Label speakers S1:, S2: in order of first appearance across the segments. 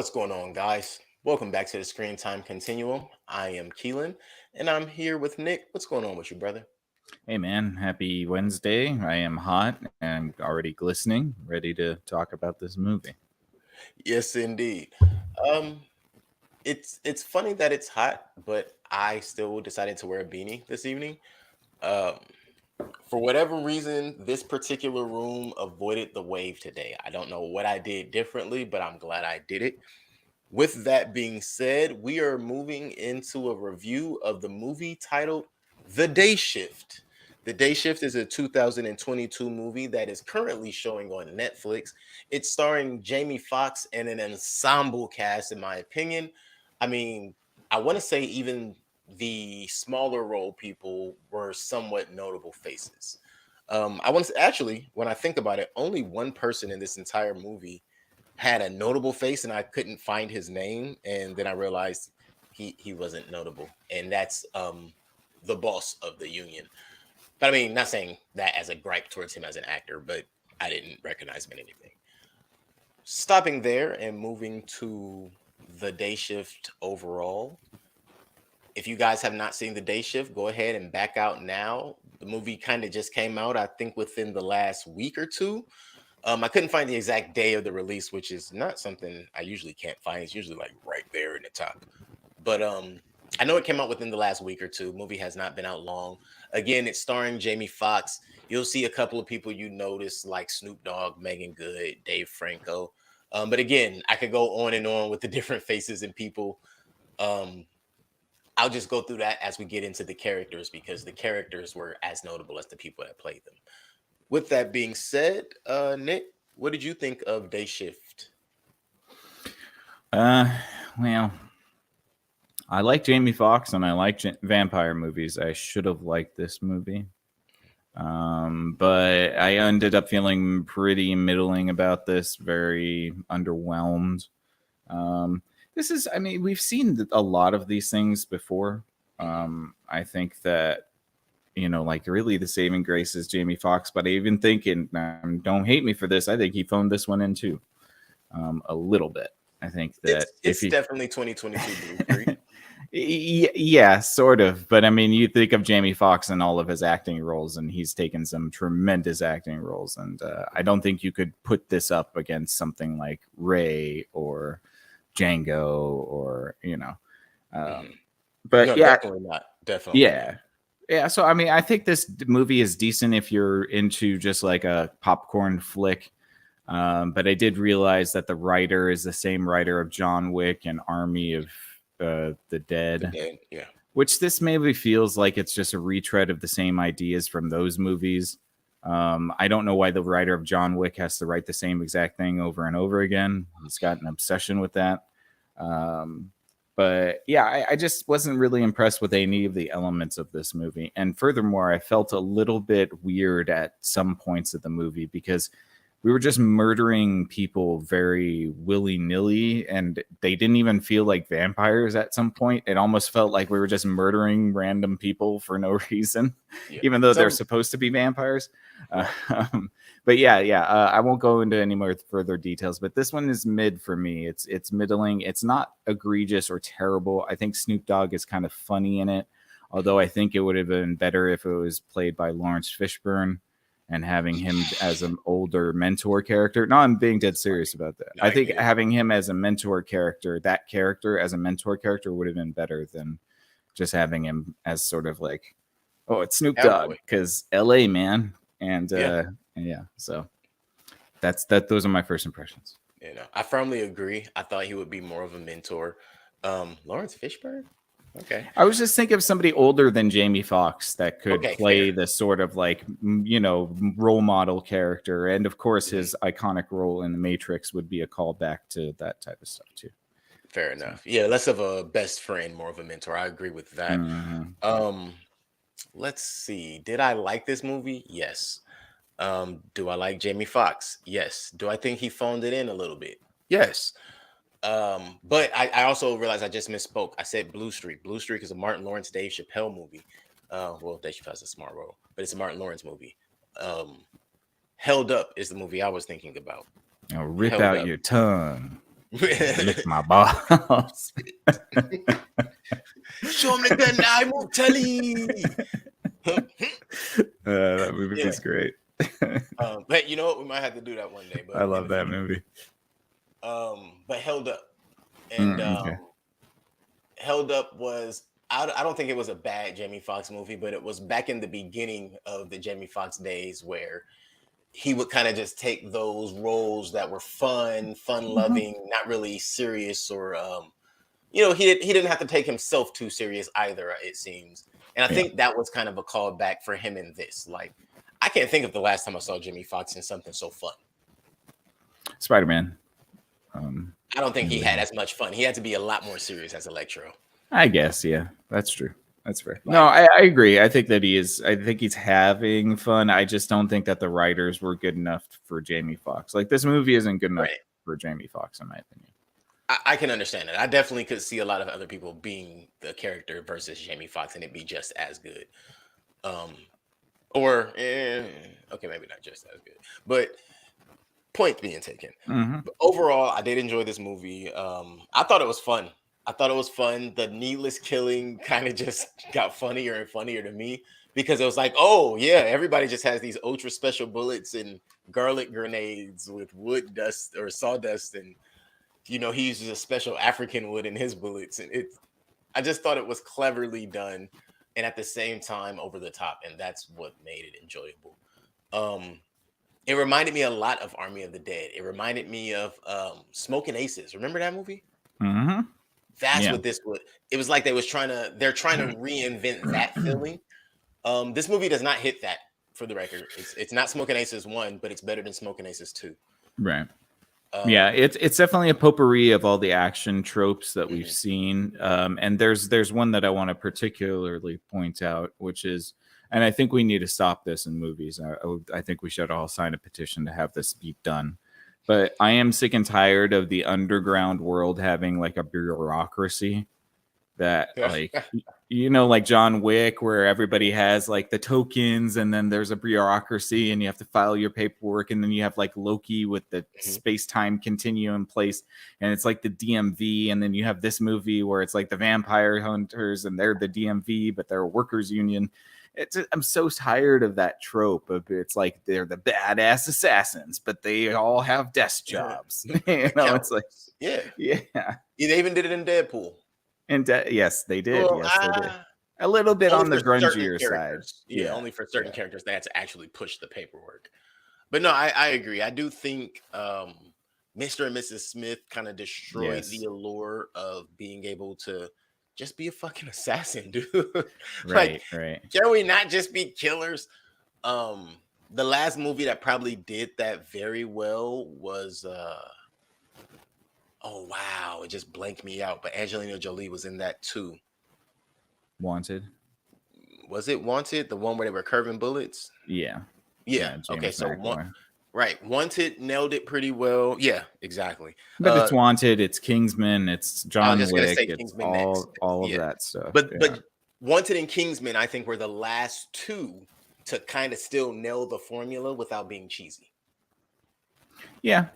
S1: What's going on, guys? Welcome back to the Screen Time Continuum. I am Keelan, and I'm here with Nick. What's going on with you, brother?
S2: Hey man, happy Wednesday. I am hot and already glistening, ready to talk about this movie.
S1: Yes, indeed. Um, it's funny that it's hot, but I still decided to wear a beanie this evening. Um, for whatever reason, this particular room avoided the wave today. I don't know what I did differently, but I'm glad I did it. With that being said, we are moving into a review of the movie titled The Day Shift. The Day Shift is a 2022 movie that is currently showing on Netflix. It's starring Jamie Foxx and an ensemble cast, in my opinion. I mean, I want to say even the smaller role people were somewhat notable faces. I want to actually, when I think about it, only one person in this entire movie had a notable face and I couldn't find his name, and then I realized he wasn't notable, and that's the boss of the union. But I mean, not saying that as a gripe towards him as an actor, but I didn't recognize him in anything. Stopping there and moving to the Day Shift overall. If you guys have not seen the Day Shift, go ahead and back out now. The movie kind of just came out, I think, within the last week or two. I couldn't find the exact day of the release, which is not something I usually can't find. It's usually like right there in the top. But I know it came out within the last week or two. Movie has not been out long. Again, it's starring Jamie Foxx. You'll see a couple of people you notice like Snoop Dogg, Megan Good, Dave Franco. But again, I could go on and on with the different faces and people. Um, I'll just go through that as we get into the characters because the characters were as notable as the people that played them. With that being said, Nick, what did you think of Day Shift?
S2: Uh, well, I like Jamie Foxx and I like vampire movies. I should have liked this movie. But I ended up feeling pretty middling about this, very underwhelmed. This is, I mean, we've seen a lot of these things before. I think that like really the saving grace is Jamie Foxx, but I even think, and don't hate me for this, I think he phoned this one in too, a little bit. I think that if
S1: It's
S2: he,
S1: definitely 2022 Blue Streak.
S2: yeah, sort of, but I mean, you think of Jamie Foxx and all of his acting roles, and he's taken some tremendous acting roles, and I don't think you could put this up against something like Ray or Django or
S1: Mhm.
S2: but
S1: No,
S2: yeah,
S1: definitely not. Definitely not.
S2: yeah. Yeah, so I mean, I think this movie is decent if you're into just like a popcorn flick. But I did realize that the writer is the same writer of John Wick and Army of the
S1: The
S2: Dead,
S1: dead, yeah.
S2: which this maybe feels like it's just a retread of the same ideas from those movies. I don't know why the writer of John Wick has to write the same exact thing over and over again. He's got an obsession with that. Um, but yeah, I just wasn't really impressed with any of the elements of this movie. And furthermore, I felt a little bit weird at some points of the movie because we were just murdering people very willy-nilly, and they didn't even feel like vampires at some point. It almost felt like we were just murdering random people for no reason,
S1: Yeah.
S2: even though they're
S1: Some
S2: supposed to be vampires. uh,
S1: right.
S2: but yeah, I won't go into any more further details, but this one is mid for me. It's middling. It's not egregious or terrible. I think Snoop Dogg is kind of funny in it, although I think it would have been better if it was played by Lawrence Fishburne and having him as an older mentor character. No, I'm being dead serious about that.
S1: No,
S2: I
S1: I
S2: think
S1: get it.
S2: having him as a mentor character, that character as a mentor character would have been better than just having him as sort of like, oh, it's Snoop Dogg
S1: Cowboy.
S2: because LA man.
S1: Yeah.
S2: And yeah, so that's that. Those are my first impressions.
S1: I firmly agree. I thought he would be more of a mentor. Lawrence Fishburne? Okay.
S2: I was just thinking of somebody older than Jamie Foxx that could
S1: Okay, fair.
S2: play the sort of like, role model character. And of course,
S1: Mhm.
S2: his iconic role in The Matrix would be a callback to that type of stuff, too.
S1: Fair
S2: So,
S1: enough. Yeah, less of a best friend, more of a mentor. I agree with that.
S2: mhm.
S1: Um, let's see. Did I like this movie? Yes. Do I like Jamie Foxx? Yes. Do I think he phoned it in a little bit? Yes. But I also realized I just misspoke. I said Blue Streak. Blue Streak is a Martin Lawrence, Dave Chappelle movie. Well, Dave Chappelle has a smart role, but it's a Martin Lawrence movie. Um, Held Up is the movie I was thinking about.
S2: Rip
S1: Held
S2: out
S1: Up.
S2: your tongue. Lick my balls.
S1: Show him the gun now, I move telly.
S2: That movie
S1: Yeah.
S2: is great.
S1: But you know what? We might have to do that one day. But
S2: I love that movie.
S1: But Held Up. And
S2: Okay.
S1: Held Up was, I don't think it was a bad Jamie Foxx movie, but it was back in the beginning of the Jamie Foxx days where he would kind of just take those roles that were fun loving, not really serious, or he didn't have to take himself too serious either, it seems. And I think that was kind of a callback for him in this. Like, I can't think of the last time I saw Jamie Foxx in something so fun.
S2: Spider-Man.
S1: I don't think he had as much fun. He had to be a lot more serious as Electro.
S2: I guess, yeah, that's true. That's fair. No, I agree. I think that he is. I think he's having fun. I just don't think that the writers were good enough for Jamie Foxx. Like, this movie isn't good enough for Jamie Foxx, in my opinion.
S1: I can understand it. I definitely could see a lot of other people being the character versus Jamie Foxx, and it'd be just as good. Okay, maybe not just as good, but point being taken. But overall, I did enjoy this movie. I thought it was fun. The needless killing kind of just got funnier and funnier to me because it was like, oh yeah, everybody just has these ultra special bullets and garlic grenades with wood dust or sawdust, and he uses a special African wood in his bullets, and I just thought it was cleverly done, and at the same time over the top, and that's what made it enjoyable. It reminded me a lot of Army of the Dead. It reminded me of Smoking Aces. Remember that movie? That's what this would. It was like they're trying to reinvent that feeling. This movie does not hit that, for the record. It's not Smoking Aces 1, but it's better than Smoking Aces 2.
S2: Right. Yeah, it's definitely a potpourri of all the action tropes that we've seen. And there's one that I want to particularly point out, which is, and I think we need to stop this in movies. I think we should all sign a petition to have this be done. But I am sick and tired of the underground world having like a bureaucracy that like, like John Wick, where everybody has like the tokens and then there's a bureaucracy and you have to file your paperwork. And then you have like Loki with the space-time continuum place. And it's like the DMV. And then you have this movie where it's like the vampire hunters and they're the DMV, but they're a workers union. I'm so tired of that trope of it's like they're the badass assassins, but they all have desk jobs. It's like, yeah.
S1: They even did it in Deadpool.
S2: And yes, they did. They did. A little bit on the grungier side.
S1: Yeah, only for certain characters they had to actually push the paperwork. But no, I agree. I do think Mr. and Mrs. Smith kind of destroyed the allure of being able to just be a fucking assassin, dude.
S2: Right.
S1: Can we not just be killers? The last movie that probably did that very well was oh wow, it just blanked me out. But Angelina Jolie was in that too.
S2: Wanted.
S1: Was it Wanted? The one where they were curving bullets?
S2: Yeah.
S1: Okay, so Wanted nailed it pretty well. Yeah, exactly.
S2: But it's Wanted, it's Kingsman, it's John Wick, it's all of that stuff.
S1: But Wanted and Kingsman, I think, were the last two to kind of still nail the formula without being cheesy.
S2: Yeah.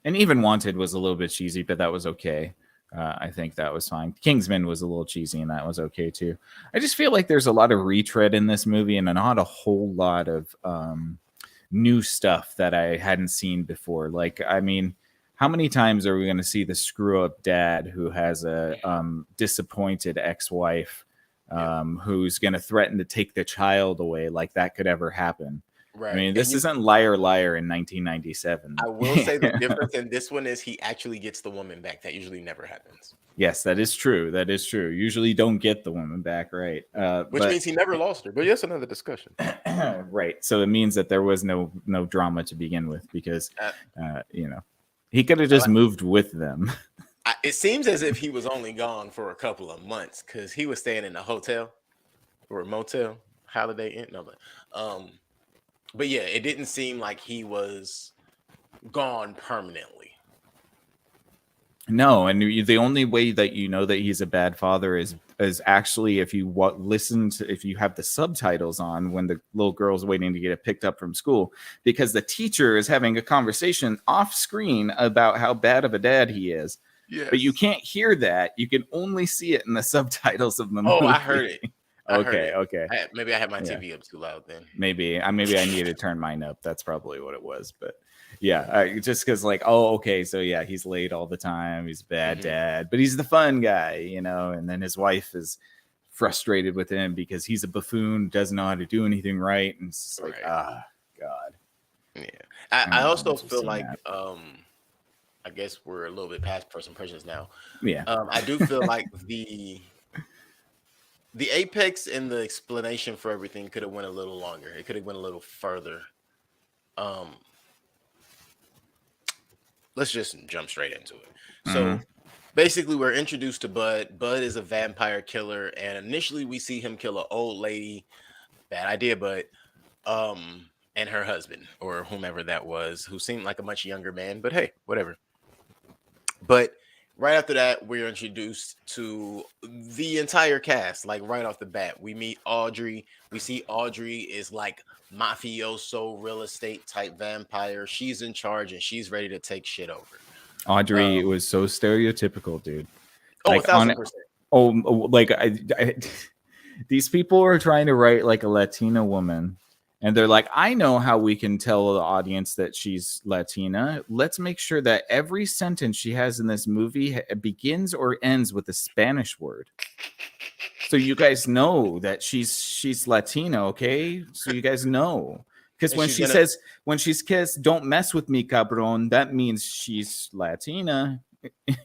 S2: And even Wanted was a little bit cheesy, but that was okay. I think that was fine. Kingsman was a little cheesy, and that was okay too. I just feel like there's a lot of retread in this movie, and not a whole lot of new stuff that I hadn't seen before. Like, I mean, how many times are we going to see the screw up dad who has a disappointed ex-wife who's going to threaten to take the child away? Like that could ever happen. Right. I mean, this isn't Liar Liar in 1997.
S1: I will say the difference in this one is he actually gets the woman back. That usually never happens.
S2: Yes, that is true. Usually you don't get the woman back, right?
S1: Which means he never lost her. But yes, another discussion.
S2: Right. So it means that there was no drama to begin with because, he could have just moved with them.
S1: It seems as if he was only gone for a couple of months because he was staying in a hotel or a motel, Holiday Inn. No, but yeah, it didn't seem like he was gone permanently.
S2: No, and the only way that you know that he's a bad father is actually if you listen to, if you have the subtitles on when the little girl's waiting to get it picked up from school, because the teacher is having a conversation off screen about how bad of a dad he is. But you
S1: Yes.
S2: can't hear that. You can only see it in the subtitles of the
S1: Oh,
S2: movie.
S1: I heard it. I heard
S2: Okay,
S1: it.
S2: okay.
S1: Maybe I had my
S2: Yeah.
S1: TV up too loud then.
S2: Maybe I need to turn mine up. That's probably what it was. But yeah, just because like, oh, okay, so yeah, he's late all the time. He's a bad dad, but he's the fun guy, you know. And then his wife is frustrated with him because he's a buffoon, doesn't know how to do anything right, and it's just like, ah, God.
S1: Yeah, I also
S2: Just
S1: feel
S2: seen
S1: like
S2: that.
S1: I guess we're a little bit past first impressions now.
S2: Yeah.
S1: I do feel like the apex and the explanation for everything could have went a little longer. It could have went a little further. Um, let's just jump straight into it. So basically, we're introduced to Bud. Bud is a vampire killer, and initially we see him kill an old lady. Bad idea, but and her husband or whomever that was, who seemed like a much younger man. But hey, whatever. But right after that, we're introduced to the entire cast. Like right off the bat, we meet Audrey. We see Audrey is like mafioso real estate type vampire. She's in charge and she's ready to take shit over.
S2: Audrey was so stereotypical, dude.
S1: Oh,
S2: Like
S1: 1,000%.
S2: like these people are trying to write like a Latina woman, and they're like, I know how we can tell the audience that she's Latina. Let's make sure that every sentence she has in this movie begins or ends with a Spanish word. So you guys know that she's Latina, okay? So you guys know. Because
S1: And
S2: when
S1: she's
S2: she
S1: gonna
S2: says, when she's kissed, don't mess with me, cabron, that means she's Latina.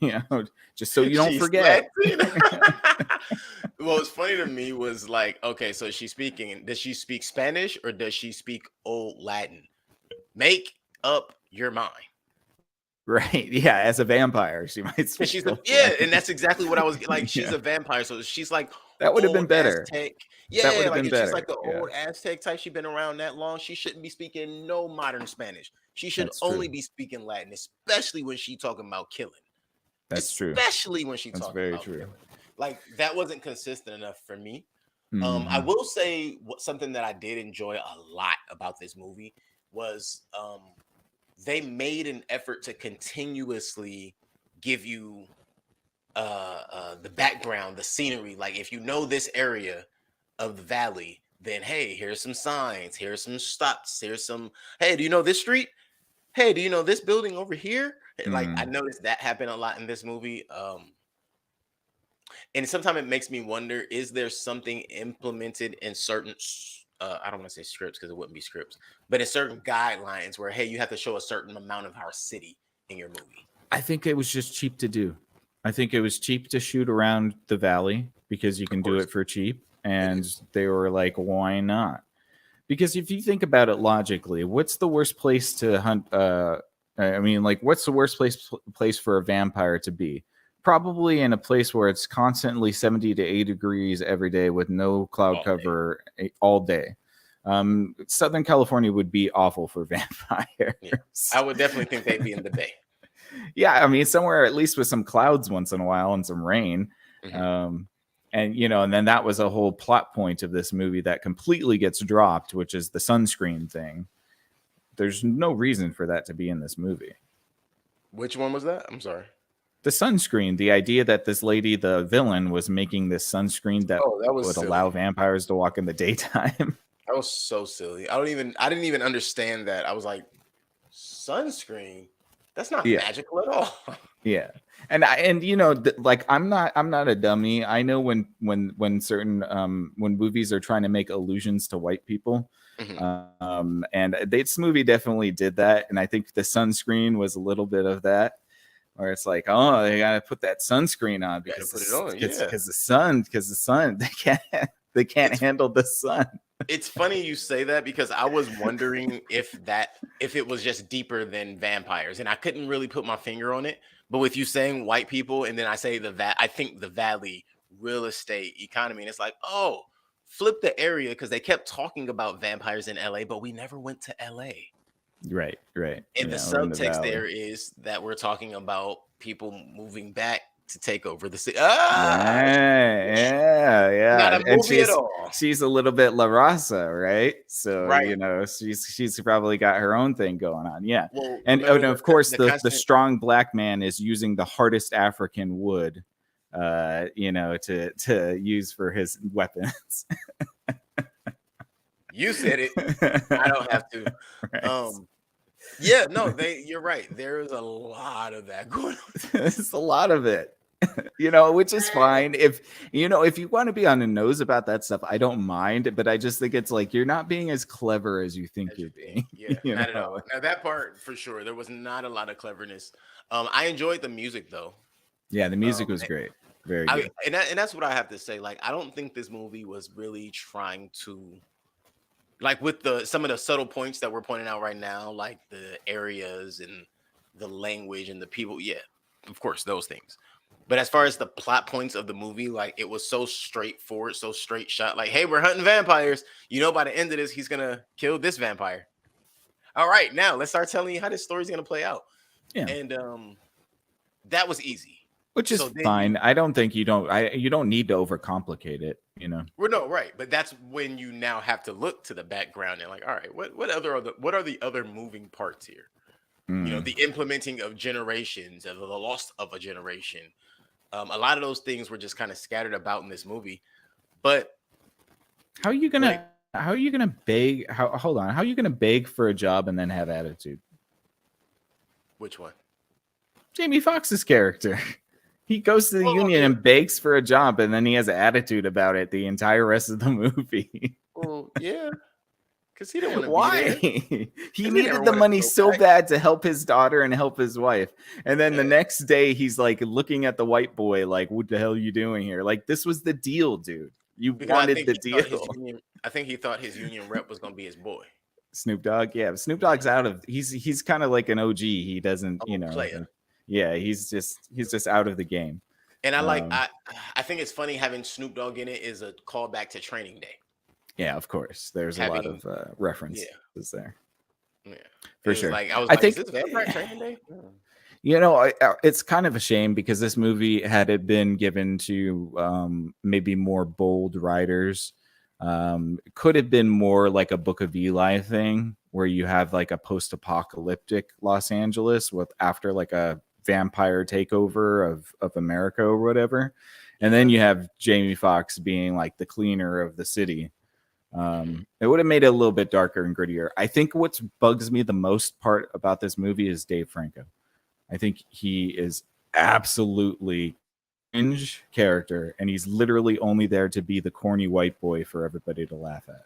S2: You know, just so you don't
S1: she's
S2: forget.
S1: Latina. What was funny to me was like, okay, so she's speaking. Does she speak Spanish or does she speak old Latin? Make up your mind.
S2: Right. Yeah. As a vampire, she might
S1: And
S2: speak.
S1: she's
S2: old
S1: yeah,
S2: Latin.
S1: and that's exactly what I was like. She's
S2: Yeah.
S1: a vampire, so she's like
S2: That would have been
S1: old
S2: better.
S1: Aztec.
S2: That would
S1: Yeah,
S2: have
S1: like
S2: been
S1: if she's like
S2: better.
S1: the
S2: Yeah.
S1: old Aztec type. She's been around that long. She shouldn't be speaking no modern Spanish. She should
S2: That's
S1: only
S2: true.
S1: be speaking Latin, especially when she talking about killing.
S2: That's true.
S1: Especially when she
S2: That's
S1: talking
S2: very
S1: about
S2: true.
S1: killing. Like that wasn't consistent enough for me. I
S2: Mhm.
S1: will say something that I did enjoy a lot about this movie was they made an effort to continuously give you the background, the scenery. Like if you know this area of the valley, then hey, here's some signs, here's some stops, here's some. Hey, do you know this street? Hey, do you know this building over here? Like I noticed that happened a lot in this movie. And sometimes it makes me wonder: is there something implemented in certain? I don't want to say scripts because it wouldn't be scripts, but in certain guidelines where hey, you have to show a certain amount of our city in your movie.
S2: I think it was just cheap to do. I think it was cheap to shoot around the valley because you can do it for cheap. And they were like, why not? Because if you think about it logically, what's the worst place to hunt? I mean, like, what's the worst place for a vampire to be? Probably in a place where it's constantly 70 to 80 degrees every day with no cloud cover all day. Southern California would be awful for vampires.
S1: Yeah. I would definitely think they'd be in the Bay.
S2: Yeah, I mean, somewhere at least with some clouds once in a while and some rain. And you know, and then that was a whole plot point of this movie that completely gets dropped, which is the sunscreen thing. There's no reason for that to be in this movie.
S1: Which one was that? I'm sorry.
S2: The sunscreen, the idea that this lady, the villain, was making this sunscreen that would
S1: silly.
S2: allow vampires to walk in the daytime.
S1: That was so silly. I didn't even understand that. I was like, sunscreen? That's not magical at all.
S2: Yeah. And you know, like I'm not a dummy. I know when certain when movies are trying to make allusions to white people. And this movie definitely did that. And I think the sunscreen was a little bit of that, where it's like, oh, they gotta put that sunscreen on because the sun they can't handle the sun.
S1: It's funny you say that because I was wondering if it was just deeper than vampires, and I couldn't really put my finger on it. But with you saying white people, and then I say I think the valley real estate economy, and it's like, oh, flip the area because they kept talking about vampires in LA, but we never went to LA.
S2: Right.
S1: And the subtext there is that we're talking about people moving back to take over the city.
S2: Yeah.
S1: Not a
S2: And
S1: movie at all.
S2: she's a little bit La Raza, right? So
S1: Right.
S2: she's probably got her own thing going on. Yeah.
S1: Well,
S2: And
S1: remember
S2: of course
S1: the
S2: the
S1: constant.
S2: strong black man is using the hardest African wood to use for his weapons.
S1: You said it. I don't have to.
S2: Right.
S1: Yeah, no, you're right. There is a lot of that going on.
S2: There's a lot of it. Which is fine. If you want to be on the nose about that stuff, I don't mind, but I just think it's like you're not being as clever as you think you're being.
S1: Yeah, not at all. Now that part for sure, there was not a lot of cleverness. I enjoyed the music though.
S2: Yeah, the music was great. Very good.
S1: And that's what I have to say. Like, I don't think this movie was really trying to, like, with some of the subtle points that we're pointing out right now, like the areas and the language and the people. Yeah, of course, those things. But as far as the plot points of the movie, like, it was so straightforward, so straight shot. Like, hey, we're hunting vampires. By the end of this, he's gonna kill this vampire. All right, now let's start telling you how this story's gonna play out.
S2: Yeah,
S1: and that was easy.
S2: Which is fine. I don't think you don't need to overcomplicate it,
S1: Well, no, right. But that's when you now have to look to the background and like, all right, what are the other moving parts here? The implementing of generations, of the loss of a generation. A lot of those things were just kind of scattered about in this movie. But
S2: how are you gonna beg? Hold on. How are you gonna beg for a job and then have attitude?
S1: Which one?
S2: Jamie Foxx's character. He goes to the union and begs for a job, and then he has an attitude about it the entire rest of the movie.
S1: Well, yeah. Because he didn't want to.
S2: Why? He needed the money so bad to help his daughter and help his wife. And then the next day, he's like looking at the white boy like, what the hell are you doing here? Like, this was the deal, dude. You wanted the deal.
S1: I think he thought his union rep was going to be his boy.
S2: Snoop Dogg? Yeah, Snoop Dogg's out of... He's kind of like an OG. He doesn't,
S1: player.
S2: Yeah, he's just out of the game.
S1: And I think it's funny having Snoop Dogg in it is a callback to Training Day.
S2: Yeah, of course. There's a lot of references there.
S1: Yeah,
S2: for sure.
S1: Like, I think, is this Vampire Training Day?
S2: It's kind of a shame because this movie, had it been given to maybe more bold writers, could have been more like a Book of Eli thing, where you have like a post-apocalyptic Los Angeles with after like a vampire takeover of America or whatever, and then you have Jamie Foxx being like the cleaner of the city. It would have made it a little bit darker and grittier. I think what bugs me the most part about this movie is Dave Franco. I think he is absolutely cringe character, and he's literally only there to be the corny white boy for everybody to laugh at.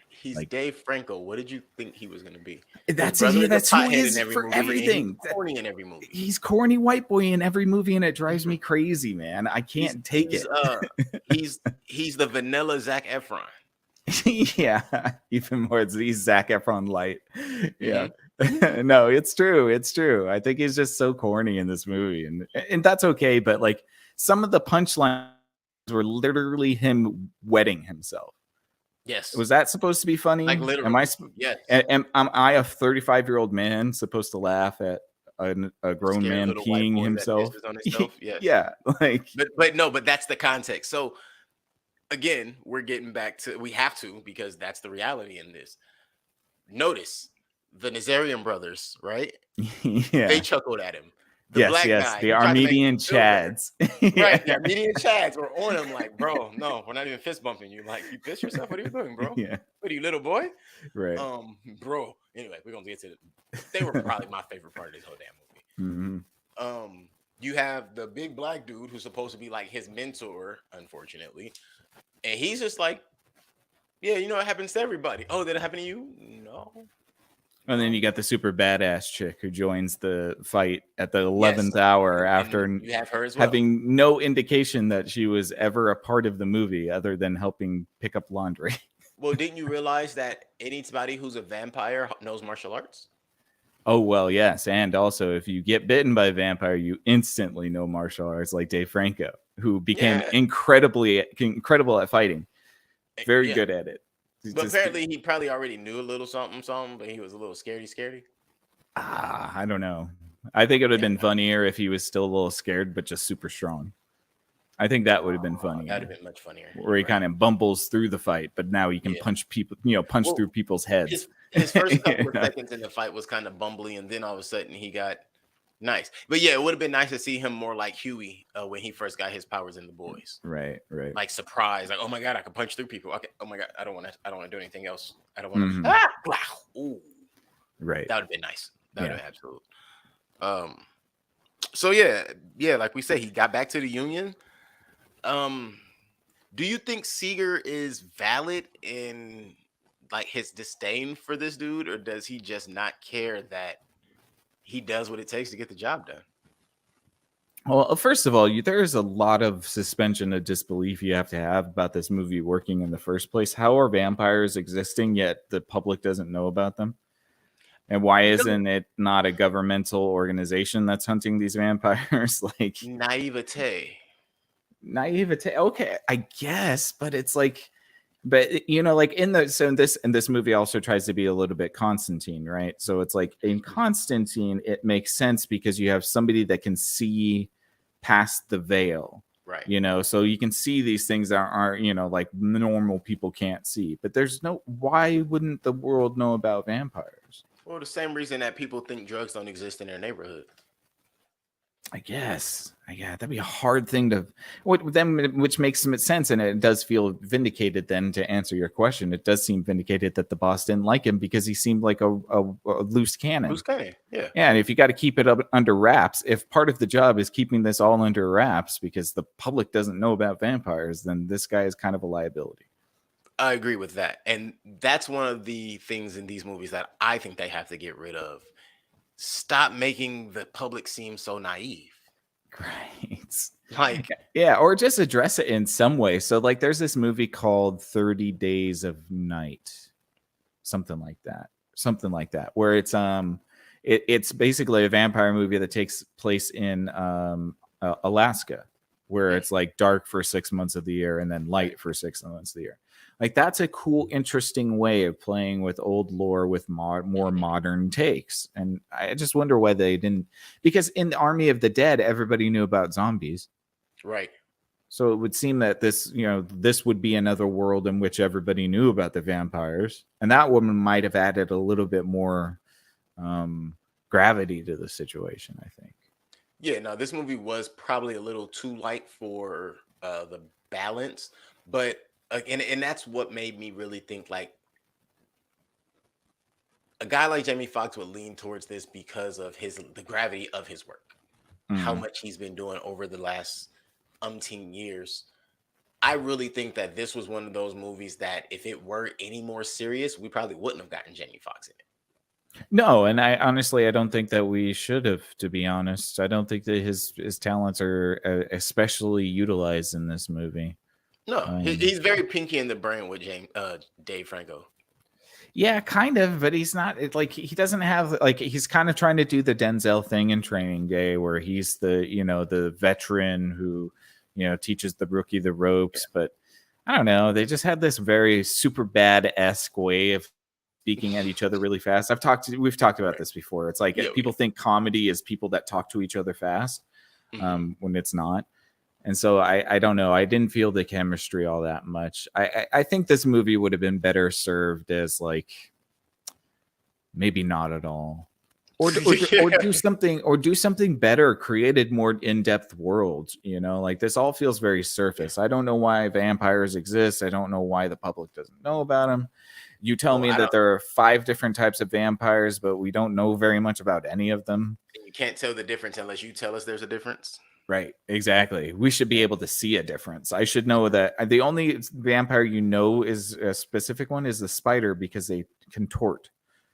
S1: He's like, Dave Franco. What did you think he was going to be?
S2: That's who he is for everything.
S1: He's corny in every movie.
S2: He's corny white boy in every movie, and it drives me crazy, man. I can't take it.
S1: He's the vanilla Zac Efron.
S2: Yeah, even more. He's Zac Efron light. Yeah, no, it's true. I think he's just so corny in this movie, and that's okay. But like, some of the punchlines were literally him wetting himself.
S1: Yes.
S2: Was that supposed to be funny?
S1: Like, literally. Yes.
S2: Am I a 35-year-old man supposed to laugh at a grown man peeing himself?
S1: Yes.
S2: Yeah. Like,
S1: but that's the context. So again, we're getting back to, we have to, because that's the reality in this. Notice the Nazarian brothers, right?
S2: Yeah.
S1: They chuckled at him.
S2: The black guy, the Armenian Chads.
S1: Right, the Armenian Chads were on him like, bro, no, we're not even fist bumping you. Like, you pissed yourself? What are you doing, bro?
S2: Yeah.
S1: What are you, little boy?
S2: Right.
S1: Bro. Anyway, we're gonna get to it. They were probably my favorite part of this whole damn movie.
S2: Mm-hmm.
S1: You have the big black dude who's supposed to be like his mentor, unfortunately, and he's just like, yeah, it happens to everybody. Oh, did it happen to you? No.
S2: And then you got the super badass chick who joins the fight at the 11th hour after
S1: you have her as well,
S2: having no indication that she was ever a part of the movie other than helping pick up laundry.
S1: Well, didn't you realize that anybody who's a vampire knows martial arts?
S2: Oh, well, yes. And also, if you get bitten by a vampire, you instantly know martial arts, like Dave Franco, who became incredible at fighting. Very good at it.
S1: But apparently he probably already knew a little something, but he was a little scaredy.
S2: I don't know. I think it would have
S1: Yeah,
S2: been funnier if he was still a little scared, but just super strong. I think that would have been funnier.
S1: that'd have been much funnier.
S2: Where he kind of bumbles through the fight, but now he can
S1: Yeah.
S2: punch people, punch
S1: Well,
S2: through people's heads.
S1: His first couple of
S2: Yeah.
S1: seconds in the fight was kind of bumbly, and then all of a sudden he got nice. But yeah, it would have been nice to see him more like Huey when he first got his powers in The Boys.
S2: Right.
S1: Like surprise, like, oh my god, I can punch through people. Okay, oh my god, I don't want to do anything else. I don't want to.
S2: Mhm.
S1: Ooh,
S2: Right.
S1: that would have been nice. That would
S2: Yeah.
S1: have been absolute. So yeah, like we said, he got back to the Union. Do you think Seeger is valid in like his disdain for this dude, or does he just not care that he does what it takes to get the job done?
S2: Well, first of all, there's a lot of suspension of disbelief you have to have about this movie working in the first place. How are vampires existing yet the public doesn't know about them? And why isn't it not a governmental organization that's hunting these vampires? Like
S1: Naivete.
S2: Okay, I guess, but it's like, but like in this movie also tries to be a little bit Constantine, right? So it's like in Constantine, it makes sense because you have somebody that can see past the veil,
S1: Right.
S2: So you can see these things that aren't, like normal people can't see. But why wouldn't the world know about vampires?
S1: Well, the same reason that people think drugs don't exist in their neighborhood.
S2: I guess. Yeah, that'd be a hard thing to which makes some sense, and it does feel vindicated. Then to answer your question, it does seem vindicated that the boss didn't like him because he seemed like a loose cannon.
S1: Loose cannon, yeah.
S2: Yeah, and if you got to keep it up under wraps, if part of the job is keeping this all under wraps because the public doesn't know about vampires, then this guy is kind of a liability.
S1: I agree with that, and that's one of the things in these movies that I think they have to get rid of. Stop making the public seem so naive.
S2: Right.
S1: Like,
S2: yeah, or just address it in some way. So like there's this movie called 30 Days of Night. Something like that. Where it's basically a vampire movie that takes place in Alaska, where it's like dark for 6 months of the year and then light for 6 months of the year. Like that's a cool, interesting way of playing with old lore with more modern takes. And I just wonder why they didn't, because in Army of the Dead, everybody knew about zombies.
S1: Right.
S2: So it would seem that this would be another world in which everybody knew about the vampires. And that woman might have added a little bit more gravity to the situation, I think.
S1: Yeah, no, this movie was probably a little too light for the balance, but and that's what made me really think like a guy like Jamie Foxx would lean towards this because of the gravity of his work, how much he's been doing over the last umpteen years. I really think that this was one of those movies that if it were any more serious, we probably wouldn't have gotten Jamie Foxx in it.
S2: No, and I honestly don't think that we should have, to be honest. I don't think that his talents are especially utilized in this movie.
S1: No, he's very Pinky in the Brain with Dave Franco.
S2: Yeah, kind of, but he's not like he doesn't have like he's kind of trying to do the Denzel thing in Training Day, where he's the veteran who teaches the rookie the ropes. Yeah. But I don't know, they just had this very super bad-esque way of speaking at each other really fast. We've talked about this before. It's like people think comedy is people that talk to each other fast, when it's not. And so I don't know. I didn't feel the chemistry all that much. I think this movie would have been better served as like maybe not at all, or do something better, created more in-depth worlds. Like this all feels very surface. I don't know why vampires exist. I don't know why the public doesn't know about them. You tell me that there are 5 different types of vampires, but we don't know very much about any of them.
S1: You can't tell the difference unless you tell us there's a difference.
S2: Right, exactly. We should be able to see a difference. I should know that the only vampire is a specific one is the spider because they contort.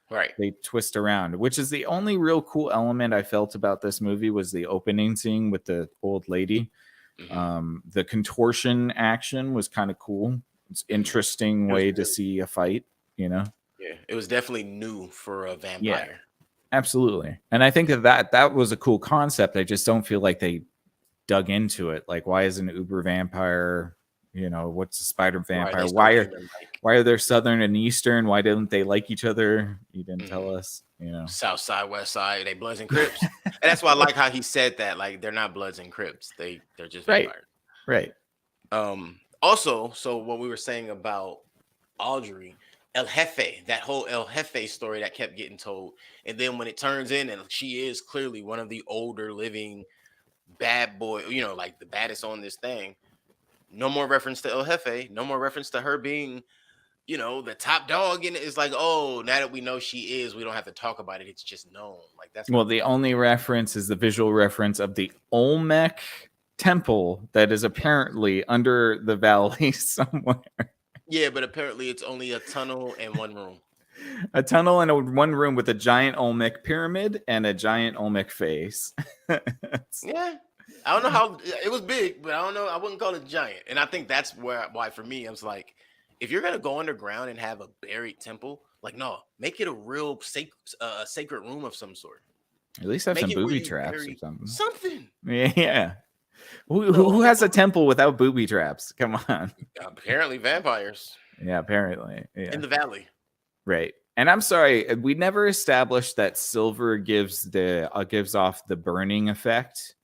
S1: Right.
S2: They twist around, which is the only real cool element I felt about this movie was the opening scene with the old lady. The contortion action was kind of cool. It's interesting way to see a fight, Yeah,
S1: it was definitely new for a vampire.
S2: Yeah, absolutely. And I think that was a cool concept. I just don't feel like they dug into it. Like, why is an uber vampire, You know, what's a spider
S1: Why are
S2: vampire?
S1: they so human-like?
S2: Why are there Southern and Eastern? Why didn't they like each other? You didn't tell
S1: Mhm.
S2: us. You know.
S1: South side, west side, they Bloods and Crips. And that's why I like how he said that. Like they're not Bloods and Crips. They're just
S2: Right.
S1: vampires.
S2: Right.
S1: Also, so what we were saying about Audrey, El Jefe, that whole El Jefe story that kept getting told. And then when it turns in and she is clearly one of the older living bad boy, you know, like the baddest on this thing. No more reference to El Jefe, no more reference to her being, you know, the top dog. And it's like, oh, now that we know she is, we don't have to talk about it. It's just known. Like that's
S2: Well, the only reference is the visual reference of the Olmec temple that is apparently under the valley somewhere.
S1: yeah, but apparently it's only a tunnel and one room.
S2: A tunnel in one room with a giant Olmec pyramid and a giant Olmec face.
S1: Yeah. I don't know how it was big, but I don't know. I wouldn't call it giant. And I think that's why for me, I was like, if you're gonna go underground and have a buried temple, like no, make it a real sacred room of some sort.
S2: At least have
S1: Make
S2: some
S1: it where
S2: booby
S1: you
S2: traps or
S1: bury
S2: something.
S1: something.
S2: Yeah.
S1: No,
S2: Who has a temple without booby traps? Come on.
S1: apparently vampires
S2: Yeah, apparently. Yeah.
S1: in the valley.
S2: Right. And I'm sorry, we never established that silver gives off the burning effect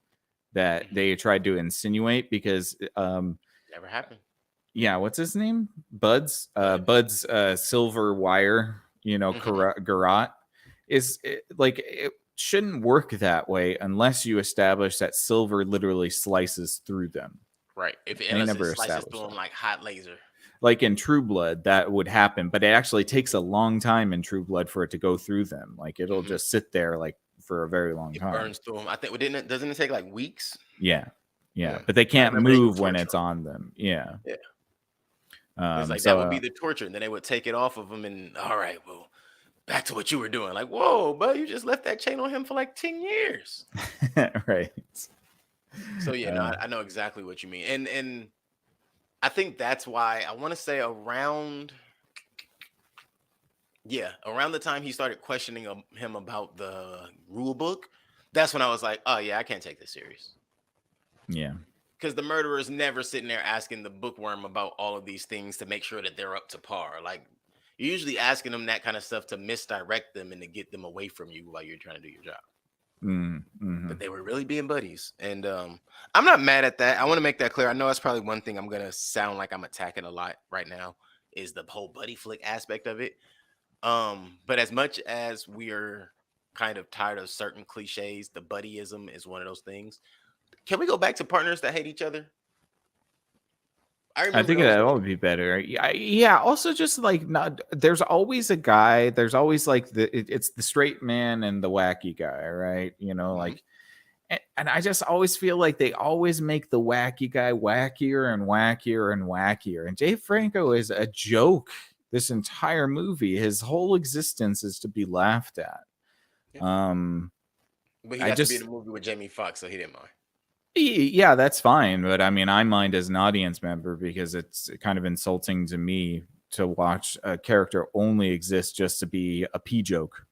S2: that they tried to insinuate because
S1: Never happened.
S2: yeah, what's his name? Bud's silver wire, you know, garrote is like it shouldn't work that way unless you establish that silver literally slices through them.
S1: Right. If
S2: They
S1: unless
S2: never
S1: it slices
S2: established
S1: through them
S2: that.
S1: like hot laser.
S2: Like in True Blood, that would happen, but it actually takes a long time in True Blood for it to go through them. Like it'll just sit there like for a very long time.
S1: It burns through them. I think doesn't it take like weeks?
S2: Yeah. But they can't move when it's on them. Yeah.
S1: It's like that would be the torture, and then they would take it off of them, and all right, well, back to what you were doing. Like, whoa, but you just left that chain on him for like 10 years.
S2: Right.
S1: So yeah, no, I know exactly what you mean, and I think that's why I want to say around the time he started questioning him about the rule book, that's when I was like, oh yeah, I can't take this serious.
S2: Yeah.
S1: Because the murderer is never sitting there asking the bookworm about all of these things to make sure that they're up to par. Like you're usually asking them that kind of stuff to misdirect them and to get them away from you while you're trying to do your job. But they were really being buddies, and I'm not mad at that. I want to make that clear. I know that's probably one thing I'm gonna sound like I'm attacking a lot right now is the whole buddy flick aspect of it. But as much as we are kind of tired of certain cliches, the buddyism is one of those things. Can we go back to partners that hate each other?
S2: I think that would be better. Yeah. Also, just like not. There's always a guy. There's always like it's the straight man and the wacky guy, right? You know, like, and I just always feel like they always make the wacky guy wackier and wackier and wackier. And Dave Franco is a joke. This entire movie, his whole existence is to be laughed at.
S1: But he got to be in a movie with Jamie Foxx, so he didn't mind.
S2: Yeah, that's fine. But I mean, I mind as an audience member because it's kind of insulting to me to watch a character only exist just to be a P joke.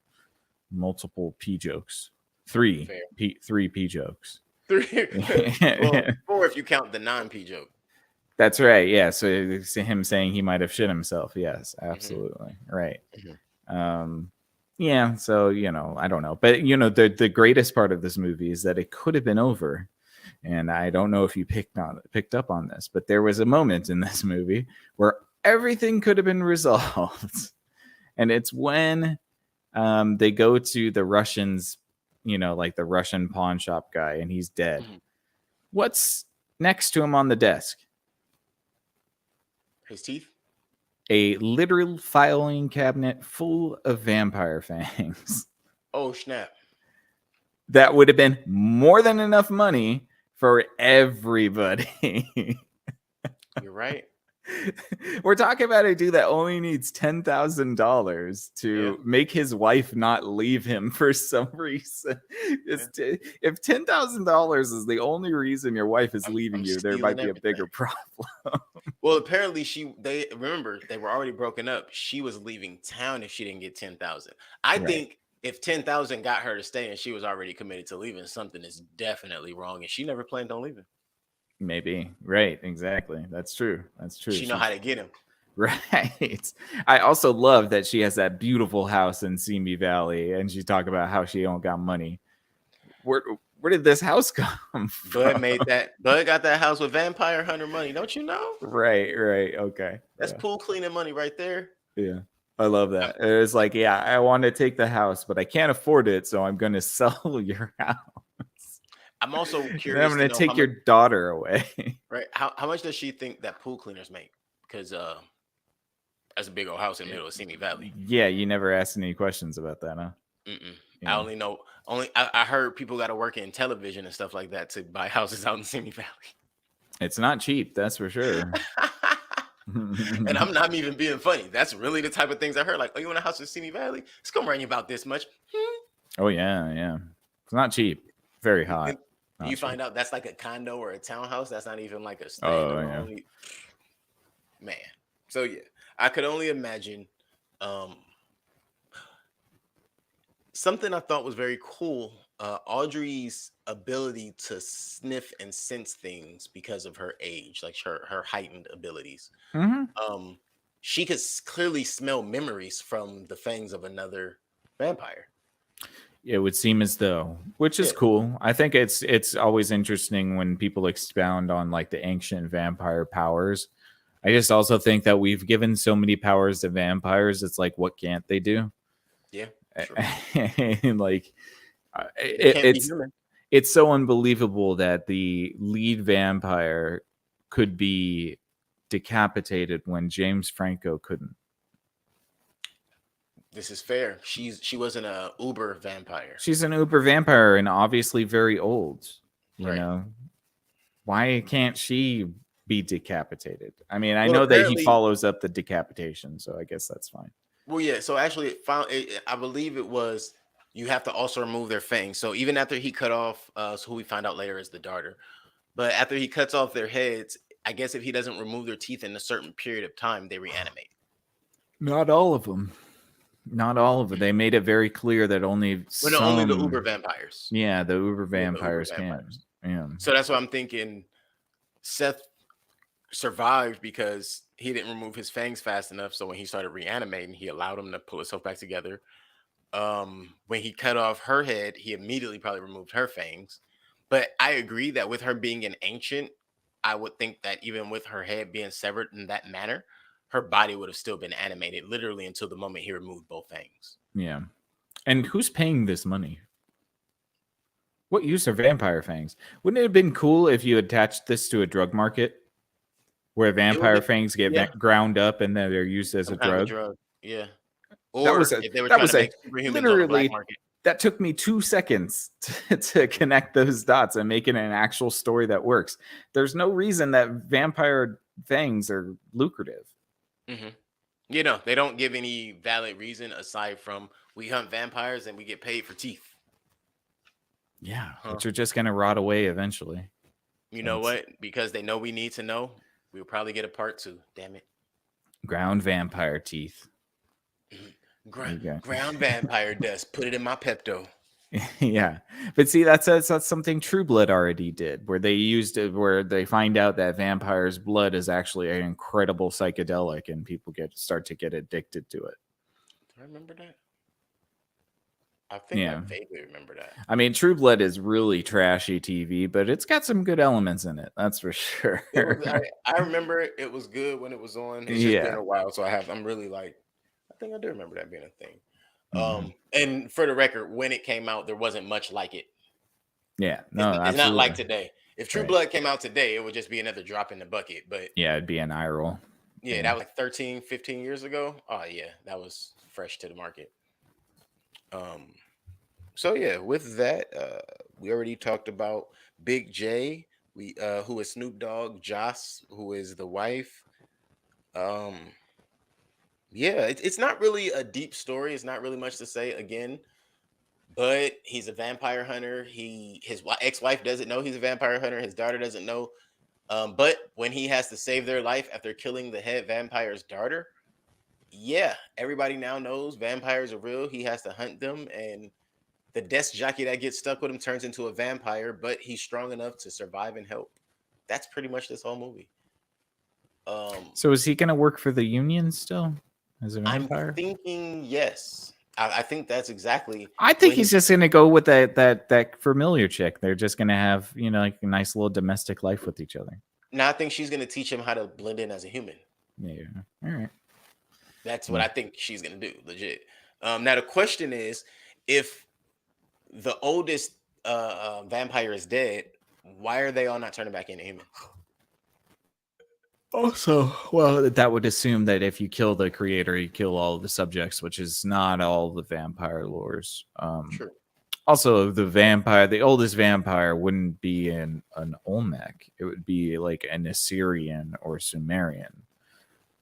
S2: Multiple P jokes. Three P jokes.
S1: 3. Well, 4 if you count the non-P joke.
S2: That's right. Yeah. So it's him saying he might have shit himself. Yes, absolutely. Right. Yeah. So, you know, I don't know. But, you know, the greatest part of this movie is that it could have been over. And I don't know if you picked up on this, but there was a moment in this movie where everything could have been resolved. And it's when they go to the Russians, you know, like the Russian pawn shop guy, and he's dead. What's next to him on the desk?
S1: His teeth?
S2: A literal filing cabinet full of vampire fangs.
S1: Oh, snap.
S2: That would have been more than enough money for everybody.
S1: You're right.
S2: We're talking about a dude that only needs $10,000 to make his wife not leave him for some reason. If $10,000 is the only reason your wife is leaving you, there might be a bigger problem.
S1: Well, apparently they were already broken up. She was leaving town if she didn't get 10,000. I think if 10,000 got her to stay and she was already committed to leaving, something is definitely wrong, and she never planned on leaving.
S2: Maybe. Right. Exactly. That's true. That's true.
S1: She know how to get him.
S2: Right. I also love that she has that beautiful house in Simi Valley, and she talk about how she don't got money. Where did this house come
S1: Bud
S2: from?
S1: made that. Bud got that house with vampire hunter money. Don't you know?
S2: Right. Right. Okay.
S1: That's
S2: Yeah.
S1: pool cleaning money right there.
S2: Yeah. I love that. It was like, yeah, I want to take the house, but I can't afford it, so I'm going to sell your house.
S1: I'm also
S2: And then I'm
S1: curious to
S2: going to
S1: know
S2: take
S1: how
S2: your
S1: much.
S2: daughter away.
S1: Right? How much does she think that pool cleaners make? Because that's a big old house in the middle of Simi Valley.
S2: Yeah, you never asked any questions about that, huh?
S1: Mm-mm. I
S2: Yeah.
S1: only know. I heard people got to work in television and stuff like that to buy houses out in Simi Valley.
S2: It's not cheap, that's for sure.
S1: And I'm not even being funny. That's really the type of things I heard. Like, oh, you want a house in Simi Valley? It's gonna run you about this much.
S2: Oh yeah, yeah. It's not cheap. Very hot.
S1: And
S2: Not
S1: you
S2: cheap.
S1: find out that's like a condo or a townhouse. That's not even like a
S2: Oh yeah.
S1: standalone. Man. So yeah, I could only imagine. Um, Something I thought was very cool. Audrey's ability to sniff and sense things because of her age, like her heightened abilities.
S2: hmm
S1: Um, she could clearly smell memories from the fangs of another vampire.
S2: It would seem as though, which is
S1: Yeah,
S2: cool. I think it's always interesting when people expound on like the ancient vampire powers. I just also think that we've given so many powers to vampires. It's like, what can't they do?
S1: yeah, true.
S2: And like,
S1: They can't be
S2: it's
S1: human.
S2: it's so unbelievable that the lead vampire could be decapitated when James Franco couldn't.
S1: This is fair. She wasn't a uber vampire,
S2: She's an uber vampire and obviously very old. You
S1: right?
S2: know, why can't she be decapitated? I mean, I
S1: Well,
S2: know that he
S1: apparently,
S2: follows up the decapitation, so I guess that's fine.
S1: well, yeah. So actually, I believe it was you have to also remove their fangs. So even after he cut off, so who we find out later is the daughter. But after he cuts off their heads, I guess if he doesn't remove their teeth in a certain period of time, they reanimate.
S2: Not all of them. Not all of it. They made it very clear that only
S1: Well, no, only the uber
S2: some.
S1: vampires.
S2: Yeah, the uber
S1: Only the uber
S2: vampires can.
S1: vampires.
S2: Yeah.
S1: So that's why I'm thinking Seth survived because he didn't remove his fangs fast enough. So when he started reanimating, he allowed him to pull himself back together. When he cut off her head, he immediately probably removed her fangs. But I agree that with her being an ancient, I would think that even with her head being severed in that manner, her body would have still been animated literally until the moment he removed both fangs.
S2: Yeah. And who's paying this money? What use are vampire fangs? Wouldn't it have been cool if you attached this to a drug market where
S1: It would
S2: vampire
S1: be,
S2: fangs get
S1: yeah,
S2: ground up and then they're used as a
S1: some kind of a
S2: drug?
S1: drug. Yeah.
S2: That was
S1: Or
S2: a
S1: if they were
S2: that
S1: trying
S2: was
S1: to
S2: a
S1: make superhumans on the black
S2: literally
S1: market.
S2: that took me 2 seconds to connect those dots and make it an actual story that works. There's no reason that vampire fangs are lucrative.
S1: Hmm. You know, they don't give any valid reason aside from we hunt vampires and we get paid for teeth.
S2: Yeah,
S1: Huh.
S2: which are just gonna rot away eventually.
S1: You know
S2: That's
S1: what? Because they know we need to know, we'll probably get a part 2. Damn it.
S2: ground vampire teeth.
S1: Ground,
S2: There you go.
S1: ground vampire dust. Put it in my Pepto.
S2: Yeah, but see, that's something True Blood already did, where they used it, where they find out that vampires' blood is actually an incredible psychedelic, and people start to get addicted to it.
S1: Do I remember that? I think I
S2: Yeah,
S1: vaguely remember that.
S2: I mean, True Blood is really trashy TV, but it's got some good elements in it. That's for sure.
S1: It was. I remember it was good when it was on. It's just been
S2: Yeah.
S1: a while, so I'm really like. I think I do remember that being a thing.
S2: Mhm.
S1: And for the record, when it came out, there wasn't much like it.
S2: Yeah.
S1: It's,
S2: No,
S1: it's not like
S2: absolutely.
S1: today. If True
S2: Right.
S1: Blood came out today, it would just be another drop in the bucket. But
S2: Yeah, it'd be an eye roll.
S1: yeah,
S2: Yeah.
S1: that was like 13, 15 years ago. Oh yeah, that was fresh to the market. Um, so yeah, with that, we already talked about Big J, we who is Snoop Dogg, Joss, who is the wife. Um, yeah, it's not really a deep story. It's not really much to say again, but he's a vampire hunter. His ex-wife doesn't know he's a vampire hunter. His daughter doesn't know. But when he has to save their life after killing the head vampire's daughter, yeah, everybody now knows vampires are real. He has to hunt them, and the desk jockey that gets stuck with him turns into a vampire, but he's strong enough to survive and help. that's pretty much this whole movie.
S2: So is he going to work for the Union still as a
S1: I'm
S2: vampire?
S1: thinking yes. I think that's exactly.
S2: I think
S1: what
S2: he's just going to go with that familiar chick. They're just going to have, you know, like a nice little domestic life with each other.
S1: Now I think she's gonna teach him how to blend in as a human.
S2: Yeah. All right.
S1: That's what I think she's gonna do. Legit. Now the question is, if the oldest vampire is dead, why are they all not turning back into human?
S2: Also, well, that would assume that if you kill the creator, you kill all of the subjects, which is not all the vampire lores.
S1: True.
S2: Also, the oldest vampire wouldn't be an Olmec. It would be like an Assyrian or Sumerian.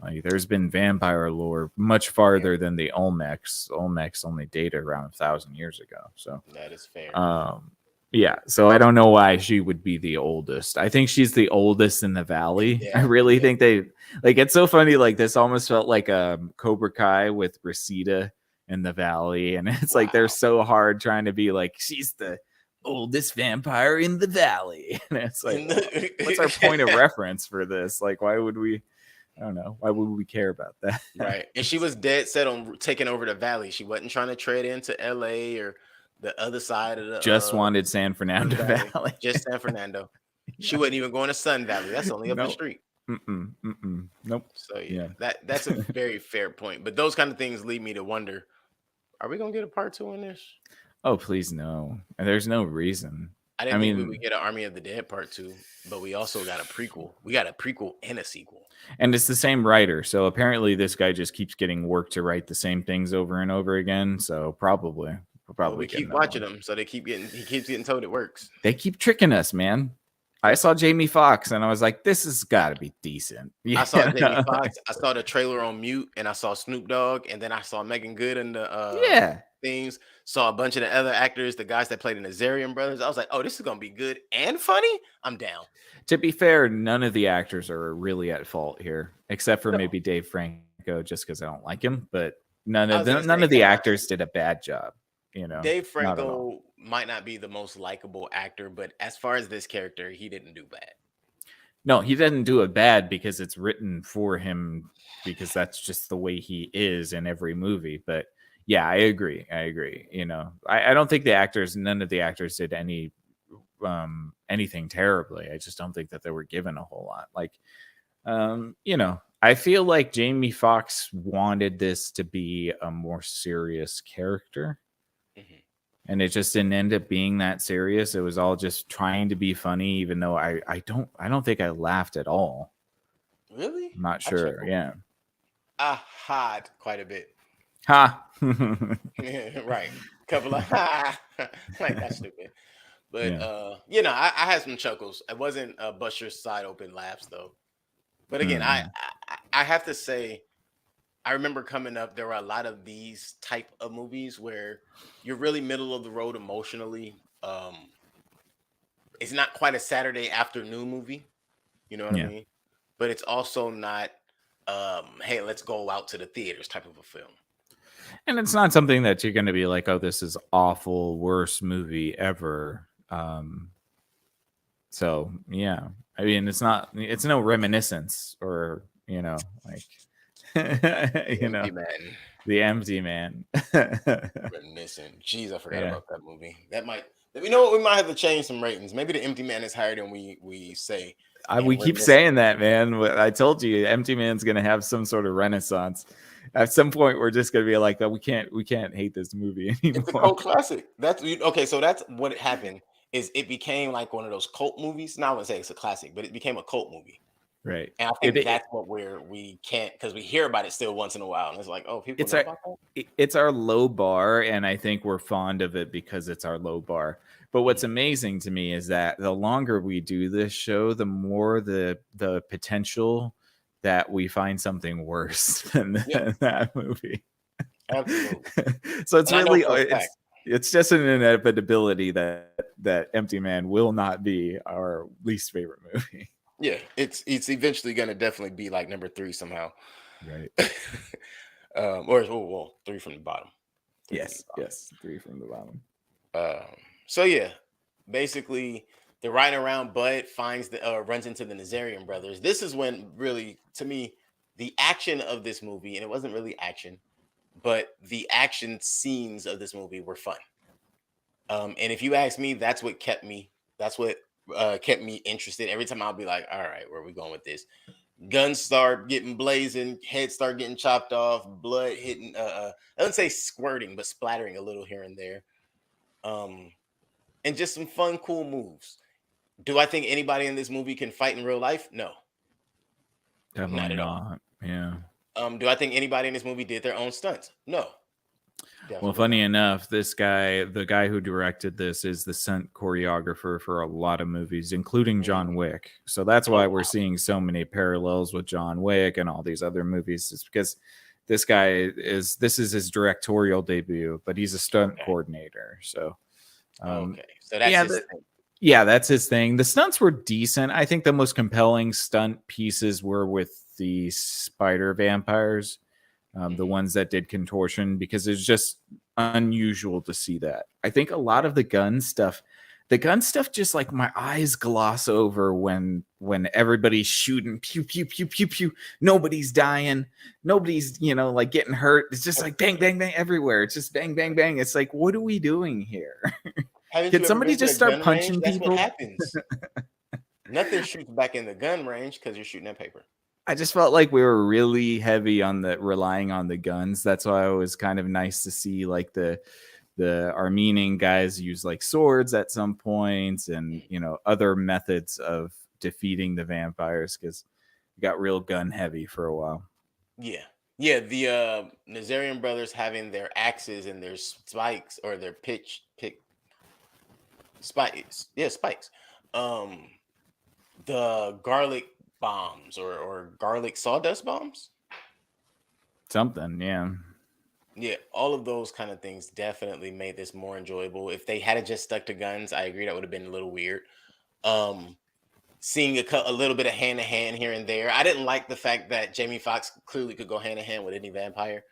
S2: Like, there's been vampire lore much farther than the Olmecs. Olmecs only date around 1,000 years ago. So
S1: That is fair.
S2: yeah. So I don't know why she would be the oldest. I think she's the oldest in the valley.
S1: Yeah,
S2: I really think they like. It's so funny. Like, this almost felt like Cobra Kai with Reseda in the valley, and it's like they're so hard trying to be like she's the oldest vampire in the valley, and it's like, what's our point of reference for this? Like, why would we? I don't know. Why would we care about that?
S1: Right. And she was dead set on taking over the valley. She wasn't trying to tread into LA or the other side of the
S2: Just wanted San Fernando Valley.
S1: Just San Fernando. She wasn't even going to Sun Valley. That's only up the
S2: Nope.
S1: street.
S2: Nope.
S1: So yeah. That's a very fair point. But those kind of things lead me to wonder, are we gonna get a part 2 on this?
S2: Oh, please no. There's no reason.
S1: I didn't think we would get an Army of the Dead part 2, but we also got a prequel. We got a prequel and a sequel.
S2: And it's the same writer. So apparently this guy just keeps getting work to write the same things over and over again. So probably
S1: we keep watching them, so he keeps getting told it works.
S2: They keep tricking us, man. I saw Jamie Foxx and I was like, this has got to be decent.
S1: I saw Jamie Foxx. I saw the trailer on mute, and I saw Snoop Dogg, and then I saw Megan Good and the things. Saw a bunch of the other actors, the guys that played in the Zarian Brothers. I was like, oh, this is gonna be good and funny. I'm down.
S2: To be fair, none of the actors are really at fault here, except for maybe Dave Franco, just because I don't like him. But none of the actors did a bad job. You know,
S1: Dave Franco might not be the most likable actor, but as far as this character, he didn't do bad.
S2: No, he didn't do it bad because it's written for him, because that's just the way he is in every movie. But yeah, I agree. You know, I don't think none of the actors did anything terribly. I just don't think that they were given a whole lot. Like, you know, I feel like Jamie Foxx wanted this to be a more serious character. And it just didn't end up being that serious. It was all just trying to be funny, even though I don't think I laughed at all.
S1: Really?
S2: I'm not sure. Yeah.
S1: I had quite a bit.
S2: Ha.
S1: Right. Couple of like that's stupid. But you know, I had some chuckles. It wasn't bust your side open laughs though. But again, I have to say, I remember coming up, there were a lot of these type of movies where you're really middle of the road emotionally. It's not quite a Saturday afternoon movie, you know what I mean? But it's also not, hey, let's go out to the theaters type of a film.
S2: And it's not something that you're going to be like, oh, this is awful, worst movie ever. So yeah, I mean, it's no Reminiscence or, you know, like, you know, The Empty Man.
S1: Reminiscent. Jeez, I forgot about that movie. That might, you know what, we might have to change some ratings. Maybe The Empty Man is higher than we say.
S2: We keep saying that, man. I told you, Empty Man's gonna have some sort of renaissance. At some point, we're just gonna be like, that. We can't hate this movie anymore.
S1: It's a cult classic. That's okay. So that's what happened. Is it became like one of those cult movies? Now I wouldn't say it's a classic, but it became a cult movie.
S2: Right.
S1: And I think that's what we can't, because we hear about it still once in a while. And it's like, oh, people know about that?
S2: It's our low bar, and I think we're fond of it because it's our low bar. But what's amazing to me is that the longer we do this show, the more the potential that we find something worse than that movie.
S1: Absolutely.
S2: So it's really it's just an inevitability that Empty Man will not be our least favorite movie.
S1: Yeah, it's eventually gonna definitely be like number 3 somehow.
S2: Right.
S1: Or 3 from the bottom.
S2: Yes, 3 from the bottom.
S1: So yeah, basically they're riding around. Bud finds the runs into the Nazarian brothers. This is when really, to me, the action of this movie, and it wasn't really action, but the action scenes of this movie were fun. And if you ask me, that's what kept me. That's what kept me interested. Every time I'll be like, all right, where are we going with this? Guns start getting blazing, heads start getting chopped off, blood hitting. I wouldn't say squirting, but splattering a little here and there. And just some fun, cool moves. Do I think anybody in this movie can fight in real life? No, not
S2: Definitely
S1: at all.
S2: not. Yeah.
S1: Do I think anybody in this movie did their own stunts? No,
S2: Well,
S1: definitely
S2: funny
S1: not.
S2: enough, this guy, the guy who directed this, is the stunt choreographer for a lot of movies, including John
S1: Mm.
S2: Wick. So that's
S1: Oh
S2: why we're
S1: wow.
S2: seeing so many parallels with John Wick and all these other movies. It's because this is his directorial debut, but he's a stunt
S1: Okay.
S2: coordinator. So um,
S1: Okay. So that's
S2: yeah,
S1: his thing.
S2: yeah, that's his thing. The stunts were decent. I think the most compelling stunt pieces were with the spider vampires, the
S1: Mhm.
S2: ones that did contortion, because it's just unusual to see that. I think a lot
S1: Right.
S2: of the gun stuff, just like my eyes gloss over when everybody's shooting, pew pew pew pew pew. Nobody's dying. Nobody's like getting hurt. It's just like bang bang bang everywhere. It's just bang bang bang. It's like, what are we doing here?
S1: Haven't
S2: Can
S1: you ever
S2: somebody
S1: been to
S2: just
S1: a
S2: start
S1: gun range?
S2: punching
S1: That's what
S2: people?
S1: happens. Nothing shoots back in the gun range because you're shooting at paper.
S2: I just felt like we were really heavy on the relying on the guns. That's why it was kind of nice to see like the Armenian guys use like swords at some points, and other methods of defeating the vampires, because it got real gun heavy for a while.
S1: Yeah. Yeah. The Nazarian brothers having their axes and their spikes or their pick spikes. Yeah, spikes. Um, the garlic bombs or garlic sawdust bombs.
S2: Something, yeah.
S1: Yeah, all of those kind of things definitely made this more enjoyable. If they had just stuck to guns, I agree that would have been a little weird. Um, Seeing a little bit of hand to hand here and there. I didn't like the fact that Jamie Foxx clearly could go hand in hand with any vampire.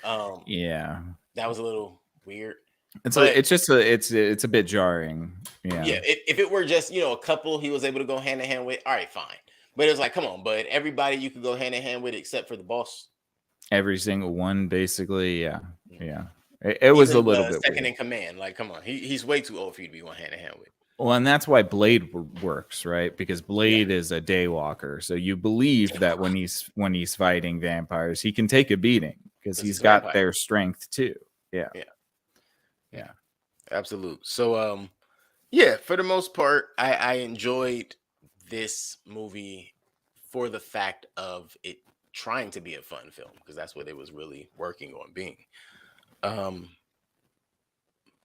S1: Um,
S2: Yeah.
S1: that was a little weird.
S2: It's a,
S1: But
S2: it's just a, it's a bit jarring. Yeah.
S1: yeah, if it were just a couple he was able to go hand in hand with, all right, fine. But it was like, come on, bud, everybody you could go hand in hand with except for the boss.
S2: Every single one, basically. Yeah.
S1: Mhm.
S2: Yeah. It was a
S1: Even
S2: little
S1: the
S2: bit
S1: second
S2: weird.
S1: in command, like, come on, he's way too old for you to be going hand in hand with.
S2: Well, and that's why Blade works, right? Because
S1: Yeah,
S2: Blade is a daywalker, so you believe that when he's fighting vampires, he can take a beating because
S1: because
S2: he's
S1: he's a
S2: got
S1: vampire.
S2: their strength too. Yeah,
S1: Yeah, yeah,
S2: yeah,
S1: absolute. So, yeah, for the most part, I enjoyed this movie for the fact of it trying to be a fun film because that's what it was really working on being. Um,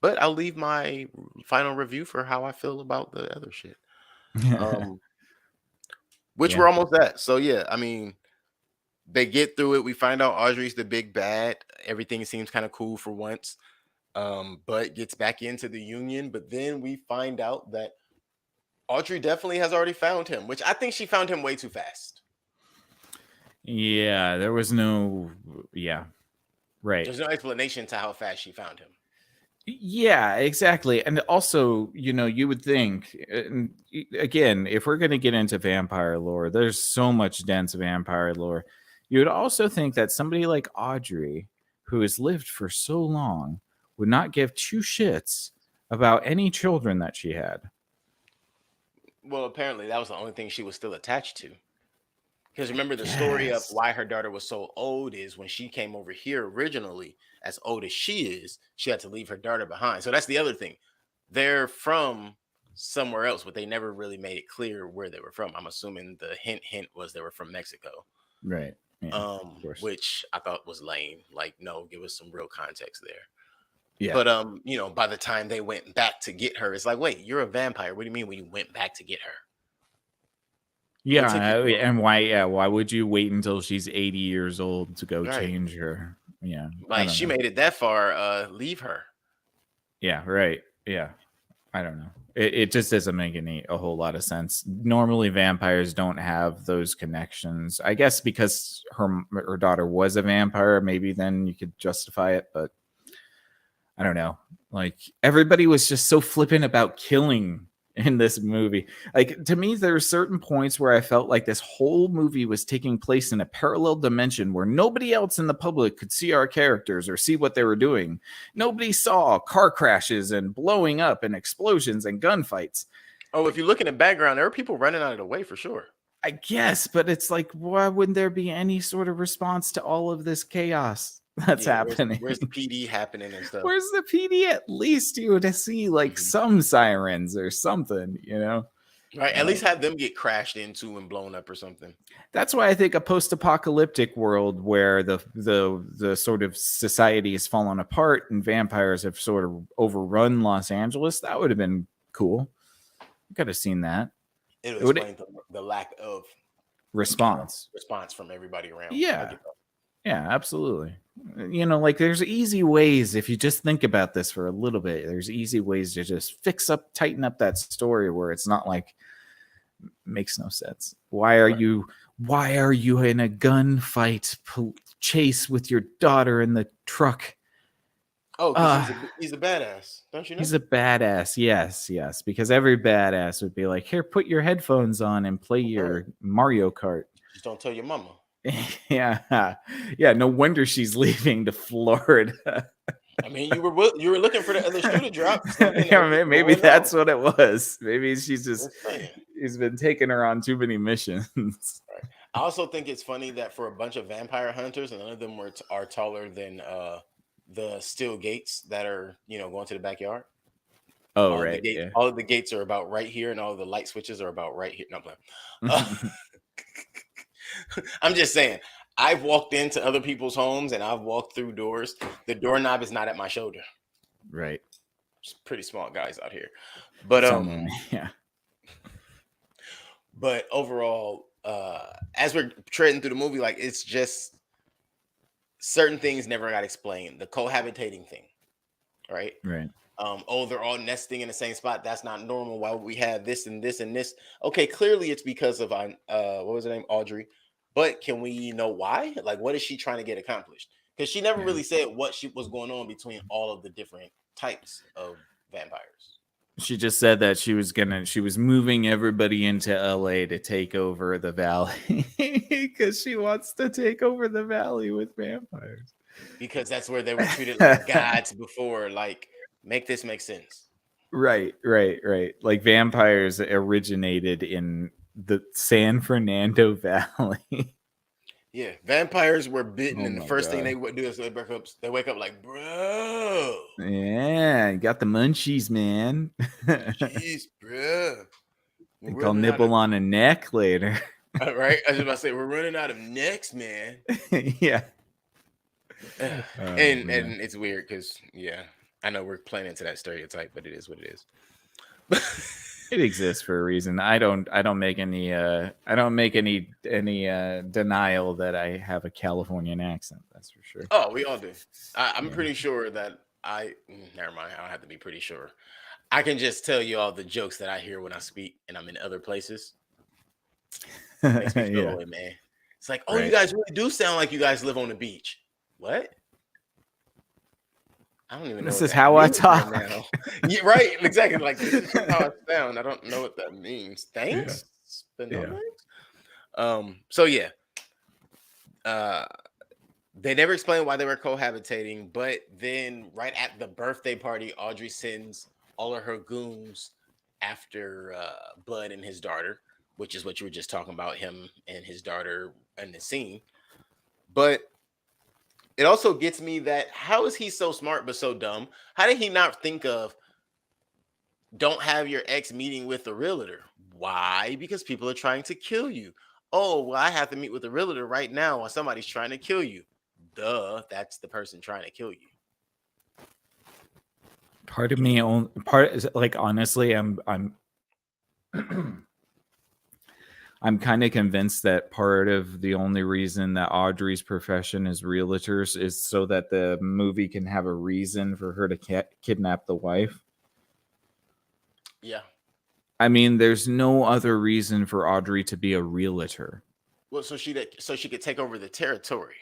S1: but I'll leave my final review for how I feel about the other shit. Um, which
S2: yeah,
S1: we're almost at. So yeah, I mean, they get through it. We find out Audrey's the big bad. Everything seems kind of cool for once. But gets back into the union. But then we find out that Audrey definitely has already found him, which I think she found him way too fast.
S2: yeah. There was no, yeah, right.
S1: There's no explanation to how fast she found him.
S2: Yeah, exactly. And also, you would think, and again, if we're going to get into vampire lore, there's so much dense vampire lore. You would also think that somebody like Audrey, who has lived for so long, would not give two shits about any children that she had.
S1: Well, apparently that was the only thing she was still attached to. Because remember, the story of
S2: Yes.
S1: why her daughter was so old is when she came over here originally, as old as she is, she had to leave her daughter behind. So that's the other thing. They're from somewhere else, but they never really made it clear where they were from. I'm assuming the hint was they were from Mexico.
S2: Right. Yeah. Of course.
S1: Which I thought was lame. Like, no, give us some real context there.
S2: Yeah.
S1: But by the time they went back to get her, it's like, wait, you're a vampire. What do you mean when you went back to get her?
S2: Yeah.
S1: So
S2: And why? Yeah. Why would you wait until she's 80 years old to go
S1: right.
S2: change her? Yeah.
S1: Like she made it that far. Leave her.
S2: Yeah. Right. Yeah. I don't know. It just doesn't make a whole lot of sense. Normally, vampires don't have those connections. I guess because her daughter was a vampire, maybe then you could justify it. But I don't know. Like everybody was just so flippant about killing in this movie. Like, to me, there are certain points where I felt like this whole movie was taking place in a parallel dimension where nobody else in the public could see our characters or see what they were doing. Nobody saw car crashes and blowing up and explosions and gunfights.
S1: Oh, if you look in the background, there are people running out of the way for sure.
S2: I guess, but it's like, why wouldn't there be any sort of response to all of this chaos that's happening?
S1: Where's the PD happening and stuff?
S2: Where's the PD? At least you would see like some sirens or something,
S1: Right, at least have them get crashed into and blown up or something.
S2: That's why I think a post-apocalyptic world where the sort of society has fallen apart and vampires have sort of overrun Los Angeles, that would have been cool. You could have seen that.
S1: It would explain the lack of
S2: response
S1: from everybody around.
S2: Yeah, absolutely. Like, there's easy ways, if you just think about this for a little bit, there's easy ways to just tighten up that story where it's not like makes no sense. Why are you in a gunfight chase with your daughter in the truck?
S1: Oh, because he's a badass, don't you know?
S2: He's a badass, yes. Because every badass would be like, here, put your headphones on and play your Mario Kart.
S1: Just don't tell your mama.
S2: Yeah. No wonder she's leaving to Florida.
S1: I mean, you were looking for the other shoe to drop.
S2: Yeah, maybe that's what it was. Maybe she's been taking her on too many missions.
S1: Right. I also think it's funny that for a bunch of vampire hunters, and none of them are taller than the steel gates that are going to the backyard.
S2: Oh, right.
S1: All of the gates are about right here, and all of the light switches are about right here. No, I'm playing. I'm just saying, I've walked into other people's homes and I've walked through doors. The doorknob is not at my shoulder.
S2: Right.
S1: It's pretty small guys out here. But
S2: yeah.
S1: But overall, as we're treading through the movie, like, it's just certain things never got explained. The cohabitating thing, right?
S2: Right.
S1: They're all nesting in the same spot. That's not normal. Why would we have this and this and this? Okay, clearly it's because of what was her name? Audrey. But can we know why? Like, what is she trying to get accomplished? Because she never really said what was going on between all of the different types of vampires.
S2: She just said that she was moving everybody into LA to take over the valley because she wants to take over the valley with vampires.
S1: Because that's where they were treated like gods before. Like, make this make sense.
S2: Right. Like, vampires originated in the San Fernando Valley.
S1: Yeah, vampires were bitten, and the first thing they would do is they wake up like, bro.
S2: Yeah, you got the munchies, man.
S1: Jeez, bro.
S2: They'll nibble on a neck later.
S1: Right? I was about to say, we're running out of necks, man.
S2: Yeah.
S1: And it's weird because, I know we're playing into that stereotype, but it is what it is.
S2: It exists for a reason. I don't make any denial that I have a Californian accent. That's for sure.
S1: Oh, we all do. I'm pretty sure that never mind. I don't have to be pretty sure. I can just tell you all the jokes that I hear when I speak and I'm in other places. It makes me feel away, man. It's like, you guys really do sound like you guys live on the beach. What? I don't even know.
S2: This is how I talk.
S1: Right now. Yeah, right. Exactly. Like, this is how I sound. I don't know what that means. Thanks. But no thanks. So yeah. They never explained why they were cohabitating, but then right at the birthday party, Audrey sends all of her goons after Bud and his daughter, which is what you were just talking about, him and his daughter in the scene. But it also gets me that how is he so smart but so dumb? How did he not think of don't have your ex meeting with the realtor? Why? Because people are trying to kill you. Oh, well, I have to meet with the realtor right now while somebody's trying to kill you. Duh, that's the person trying to kill you.
S2: Part of me, honestly, I'm I'm kind of convinced that part of the only reason that Audrey's profession is realtors is so that the movie can have a reason for her to kidnap the wife.
S1: Yeah.
S2: I mean, there's no other reason for Audrey to be a realtor.
S1: Well, so she could take over the territory.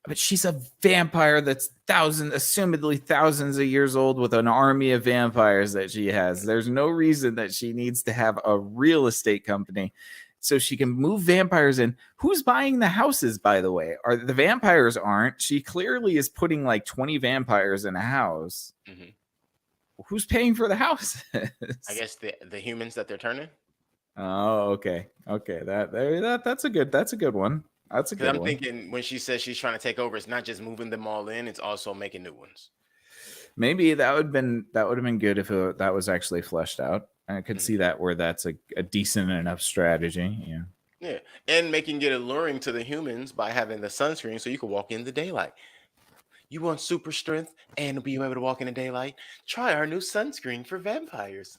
S2: but she's a vampire that's assumedly thousands of years old with an army of vampires that she has. There's no reason that she needs to have a real estate company so she can move vampires in. Who's buying the houses, by the way? Are the vampires aren't? She clearly is putting like 20 vampires in a house.
S1: Mhm.
S2: Who's paying for the houses?
S1: I guess the humans that they're turning.
S2: Oh, okay. That's a good one. That's a
S1: Because
S2: good
S1: I'm
S2: one.
S1: thinking when she says she's trying to take over, it's not just moving them all in; it's also making new ones.
S2: Maybe that would have been good if that was actually fleshed out. I could see that where that's a decent enough strategy. Yeah.
S1: Yeah, and making it alluring to the humans by having the sunscreen, so you can walk in the daylight. You want super strength and be able to walk in the daylight? Try our new sunscreen for vampires.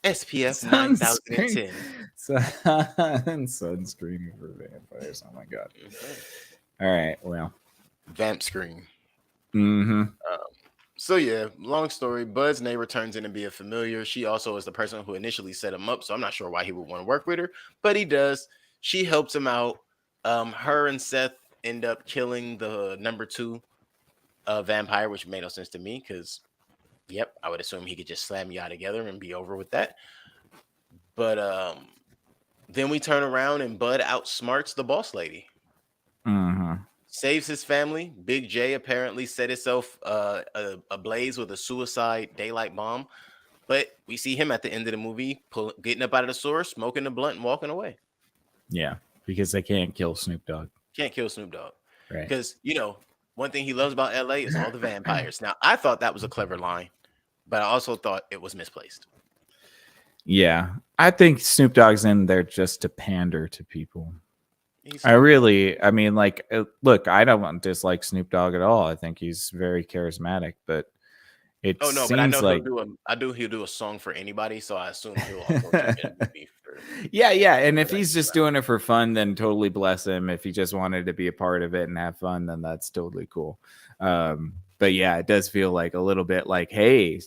S1: SPF 9010.
S2: Sunscreen for vampires. Oh my god. All right. Well.
S1: Vamp screen.
S2: Mm-hmm.
S1: So yeah, long story. Bud's neighbor turns in to be a familiar. She also is the person who initially set him up, so I'm not sure why he would want to work with her, but he does. She helps him out. Her and Seth end up killing the number 2 vampire, which made no sense to me because, yep, I would assume he could just slam y'all together and be over with that. But then we turn around and Bud outsmarts the boss lady.
S2: Mm-hmm.
S1: Saves his family. Big J apparently set itself ablaze with a suicide daylight bomb. But we see him at the end of the movie getting up out of the sewer, smoking the blunt, and walking away.
S2: Yeah, because they can't kill Snoop Dogg.
S1: Can't kill Snoop Dogg.
S2: Right.
S1: Because, one thing he loves about LA is all the vampires. Now, I thought that was a clever line, but I also thought it was misplaced.
S2: Yeah, I think Snoop Dogg's in there just to pander to people. I mean, like, look, I don't dislike Snoop Dogg at all. I think he's very charismatic, but it seems
S1: but I know
S2: like
S1: he'll do a song for anybody, so I assume he'll also get a movie for.
S2: Yeah, and if he's just doing it for fun, then totally bless him. If he just wanted to be a part of it and have fun, then that's totally cool. But yeah, it does feel like a little bit like, hey,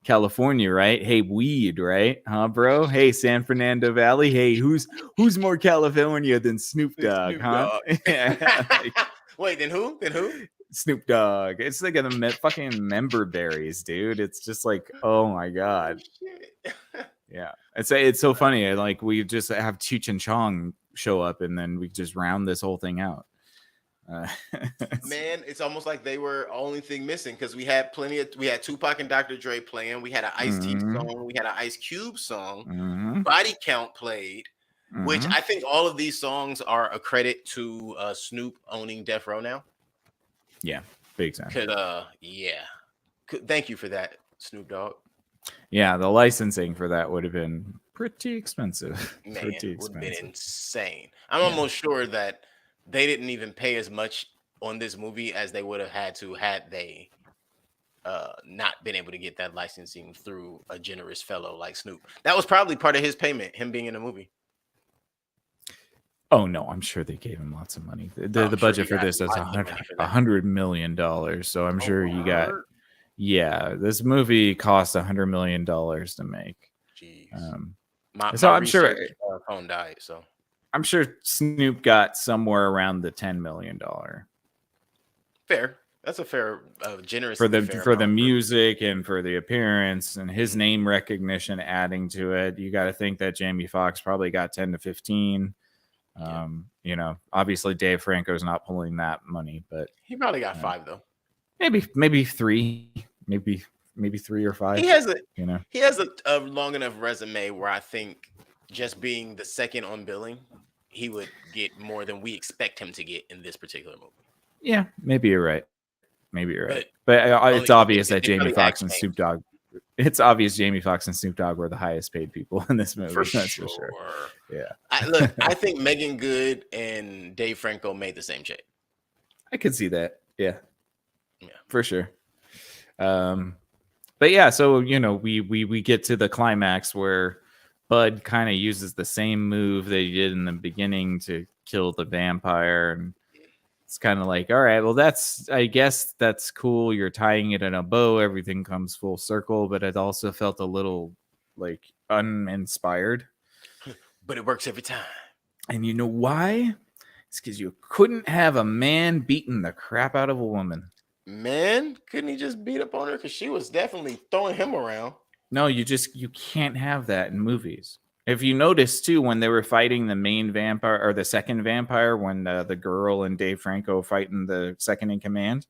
S2: California, right? Hey, weed, right? Huh, bro? Hey, San Fernando Valley. Hey, who's more California than Snoop Dogg,
S1: Snoop
S2: huh?
S1: Dogg. Wait, then who?
S2: Snoop Dogg. It's like the fucking member berries, dude. It's just like, oh my god. Yeah, it's so funny. Like we just have Cheech and Chong show up, and then we just round this whole thing out.
S1: Man, it's almost like they were only thing missing because we had Tupac and Dr. Dre playing. We had an Ice-T song. We had an Ice Cube song. Body Count played, which I think all of these songs are a credit to Snoop owning Death Row now.
S2: Yeah, big time.
S1: Thank you for that, Snoop Dogg.
S2: Yeah, the licensing for that would have been pretty expensive.
S1: Man, it would have been insane. I'm almost sure that they didn't even pay as much on this movie as they would have had to had they not been able to get that licensing through a generous fellow like Snoop. That was probably part of his payment, him being in the movie.
S2: Oh no, I'm sure they gave him lots of money. The budget for this is $100 million, so I'm sure he got. Yeah, this movie cost $100 million to make.
S1: Jeez.
S2: So I'm sure
S1: phone died. So
S2: I'm sure Snoop got somewhere around the $10 million.
S1: Fair. That's a fair, generous
S2: for the music and for the appearance and his name recognition adding to it. You got to think that Jamie Foxx probably got 10 to 15. Obviously Dave Franco's not pulling that money, but
S1: he probably got 5 though.
S2: Maybe 3, maybe 3 or 5.
S1: He has a long enough resume where I think just being the second on billing, he would get more than we expect him to get in this particular movie.
S2: Yeah, maybe you're right. But it's obvious that Jamie Foxx and Snoop Dogg. It's obvious Jamie Foxx and Snoop Dogg were the highest paid people in this movie.
S1: For sure.
S2: Yeah.
S1: I think Megan Good and Dave Franco made the same check.
S2: I could see that. Yeah. For sure. But yeah, so we get to the climax where Bud kind of uses the same move that he did in the beginning to kill the vampire, and it's kind of like, all right, well, I guess that's cool. You're tying it in a bow. Everything comes full circle, but it also felt a little like uninspired.
S1: But it works every time.
S2: And you know why? It's because you couldn't have a man beating the crap out of a woman.
S1: Man, couldn't he just beat up on her? Because she was definitely throwing him around.
S2: No, you can't have that in movies. If you notice too, when they were fighting the main vampire or the second vampire, when the girl and Dave Franco fighting the second in command,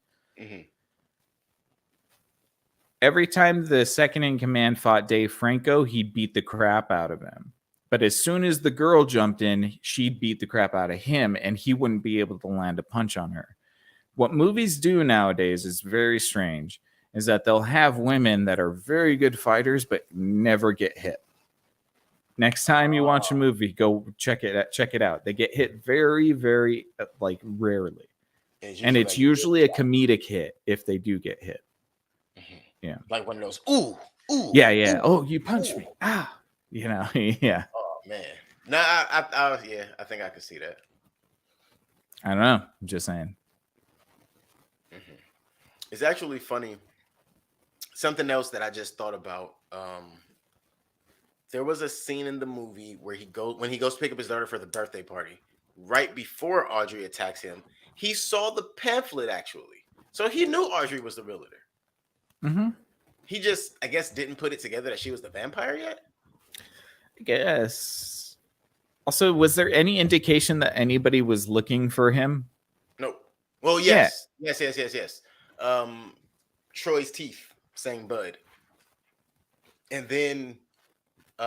S2: every time the second in command fought Dave Franco, he beat the crap out of him. But as soon as the girl jumped in, she'd beat the crap out of him, and he wouldn't be able to land a punch on her. What movies do nowadays is very strange, is that they'll have women that are very good fighters but never get hit. Next time you watch a movie, go check it out. They get hit very, very like rarely. And it's usually a comedic hit if they do get hit. Yeah.
S1: Like one of those, ooh.
S2: Yeah.
S1: Ooh,
S2: oh, you punched me. Ah. Yeah.
S1: Oh man. No, I think I could see that.
S2: I don't know. I'm just saying.
S1: It's actually funny. Something else that I just thought about. There was a scene in the movie where when he goes to pick up his daughter for the birthday party, right before Audrey attacks him, he saw the pamphlet actually. So he knew Audrey was the realtor.
S2: Mm-hmm.
S1: He just, I guess, didn't put it together that she was the vampire yet.
S2: I guess. Also, was there any indication that anybody was looking for him?
S1: No. Well, yes. Yeah. Yes. Troy's teeth saying Bud. And then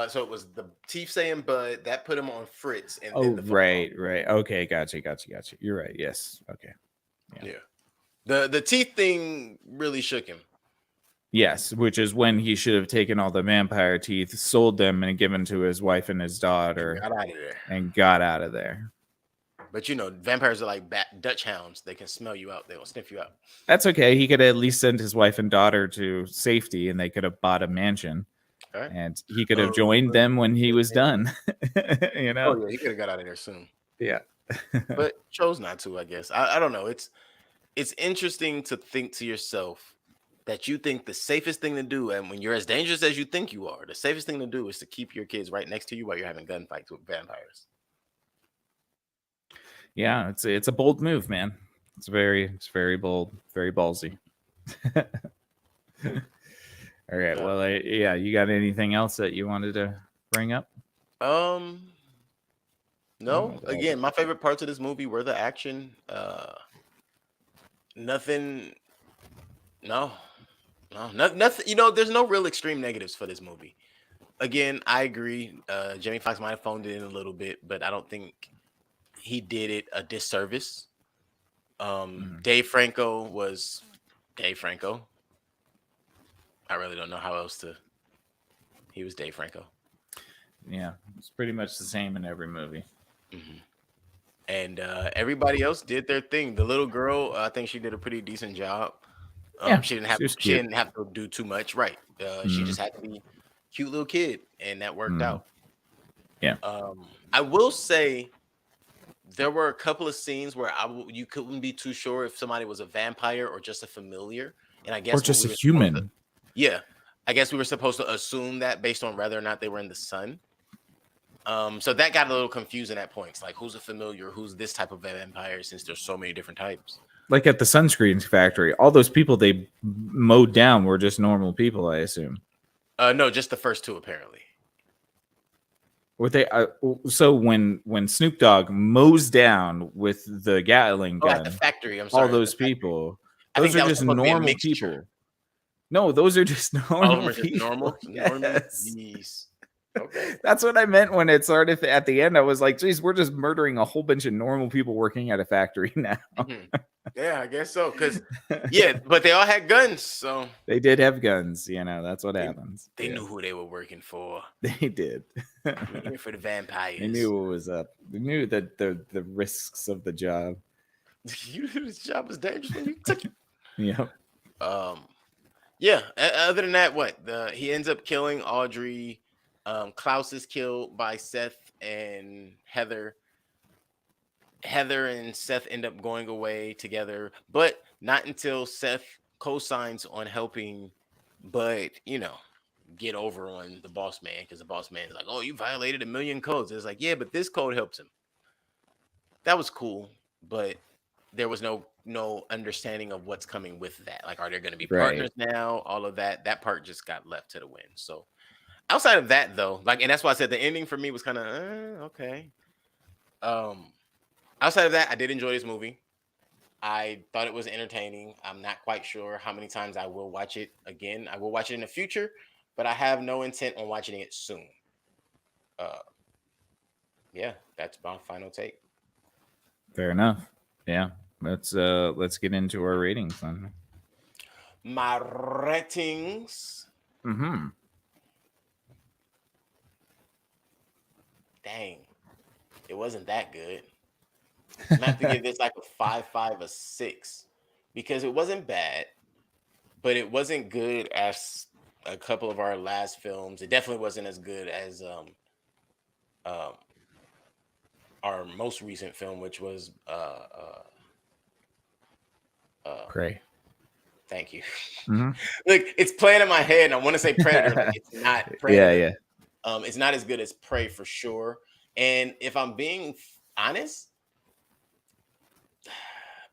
S1: so it was the teeth saying Bud that put him on Fritz. And then
S2: right. Okay, gotcha. You're right. Yes. Okay.
S1: Yeah. The teeth thing really shook him.
S2: Yes, which is when he should have taken all the vampire teeth, sold them, and given to his wife and his daughter, got out of there.
S1: But vampires are like Dutch hounds. They can smell you out. They will sniff you out.
S2: That's okay. He could at least send his wife and daughter to safety, and they could have bought a mansion. Right. And he could have joined them when he was done.
S1: Oh yeah, he could have got out of there soon.
S2: Yeah.
S1: But chose not to, I guess. I don't know. It's interesting to think to yourself that you think the safest thing to do, and when you're as dangerous as you think you are, the safest thing to do is to keep your kids right next to you while you're having gunfights with vampires.
S2: Yeah, it's a bold move, man. It's very bold, very ballsy. All right. Yeah. Well, you got anything else that you wanted to bring up?
S1: No. Again, my favorite parts of this movie were the action. Nothing. No, nothing. There's no real extreme negatives for this movie. Again, I agree. Jamie Foxx might have phoned it in a little bit, but I don't think he did it a disservice. Dave Franco was Dave Franco. I really don't know how else he was Dave Franco.
S2: Yeah, it's pretty much the same in every movie.
S1: Mm-hmm. And everybody else did their thing. The little girl, I think she did a pretty decent job. She didn't have to do too much, right? She just had to be a cute little kid, and that worked out.
S2: Yeah.
S1: I will say there were a couple of scenes where you couldn't be too sure if somebody was a vampire or just a familiar, and I guess
S2: or just a human.
S1: I guess we were supposed to assume that based on whether or not they were in the sun. So that got a little confusing at points, like who's a familiar, who's this type of vampire, since there's so many different types.
S2: Like at the sunscreen factory, all those people they mowed down were just normal people, I assume.
S1: No, just the first two apparently.
S2: Were they? So when Snoop Dogg mows down with the Gatling gun
S1: at the factory, I'm sorry,
S2: all those people, those are just normal people. No, those are just normal people.
S1: Normal.
S2: Yes. Okay. That's what I meant when it started at the end. I was like, geez, we're just murdering a whole bunch of normal people working at a factory now.
S1: Yeah, I guess so. Because, but they all had guns. So
S2: they did have guns. That's what happens.
S1: They knew who they were working for.
S2: They did.
S1: For the vampires.
S2: They knew what was up. They knew that the risks of the job.
S1: You knew this job was dangerous when you took it.
S2: Yeah.
S1: Yeah. Other than that, he ends up killing Audrey. Klaus is killed by Seth and Heather. Heather and Seth end up going away together, but not until Seth co-signs on helping Bud, get over on the boss man, because the boss man is like, "Oh, you violated 1 million codes." It's like, yeah, but this code helps him. that was cool, but there was no understanding of what's coming with that. Like, are there going to be
S2: Right.
S1: partners now? All of that part just got left to the wind. So outside of that, though, like, and that's why I said the ending for me was kind of okay. Um, Outside of that, I did enjoy this movie. I thought it was entertaining. I'm not quite sure how many times I will watch it again. I will watch it in the future, but I have no intent on watching it soon. Uh, yeah, that's my final take.
S2: Fair enough. Yeah. Let's get into our ratings then.
S1: My ratings.
S2: Mm-hmm.
S1: Dang, it wasn't that good. I'm gonna have to give this like a 5, 5, a 6 because it wasn't bad, but it wasn't good as a couple of our last films. It definitely wasn't as good as um our most recent film, which was uh
S2: Pray.
S1: thank you.
S2: Mm-hmm.
S1: Look, it's playing in my head, and I want to say Predator, like it's not
S2: Yeah,
S1: Predator.
S2: yeah.
S1: It's not as good as Prey for sure. And if I'm being honest,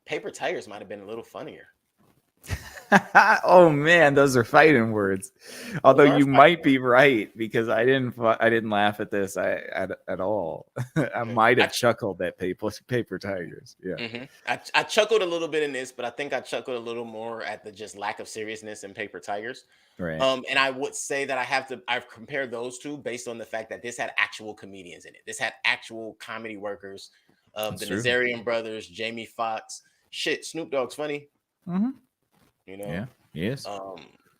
S1: Paper Tigers might have been a little funnier.
S2: Oh man, those are fighting words. Although
S1: Those are
S2: you
S1: fighting
S2: might be right because I didn't laugh at this at all. I
S1: words.
S2: might have chuckled at paper tigers. Yeah.
S1: I chuckled a little bit in this, but I think I chuckled a little more at the just lack of seriousness in Paper Tigers.
S2: Right.
S1: And I would say that I've compared those two based on the fact that this had actual comedians in it. This had actual comedy workers.
S2: That's
S1: The
S2: true.
S1: Nazarian brothers, Jamie Foxx. Shit, Snoop Dogg's funny.
S2: Mm-hmm.
S1: You know.
S2: Yeah. Yes.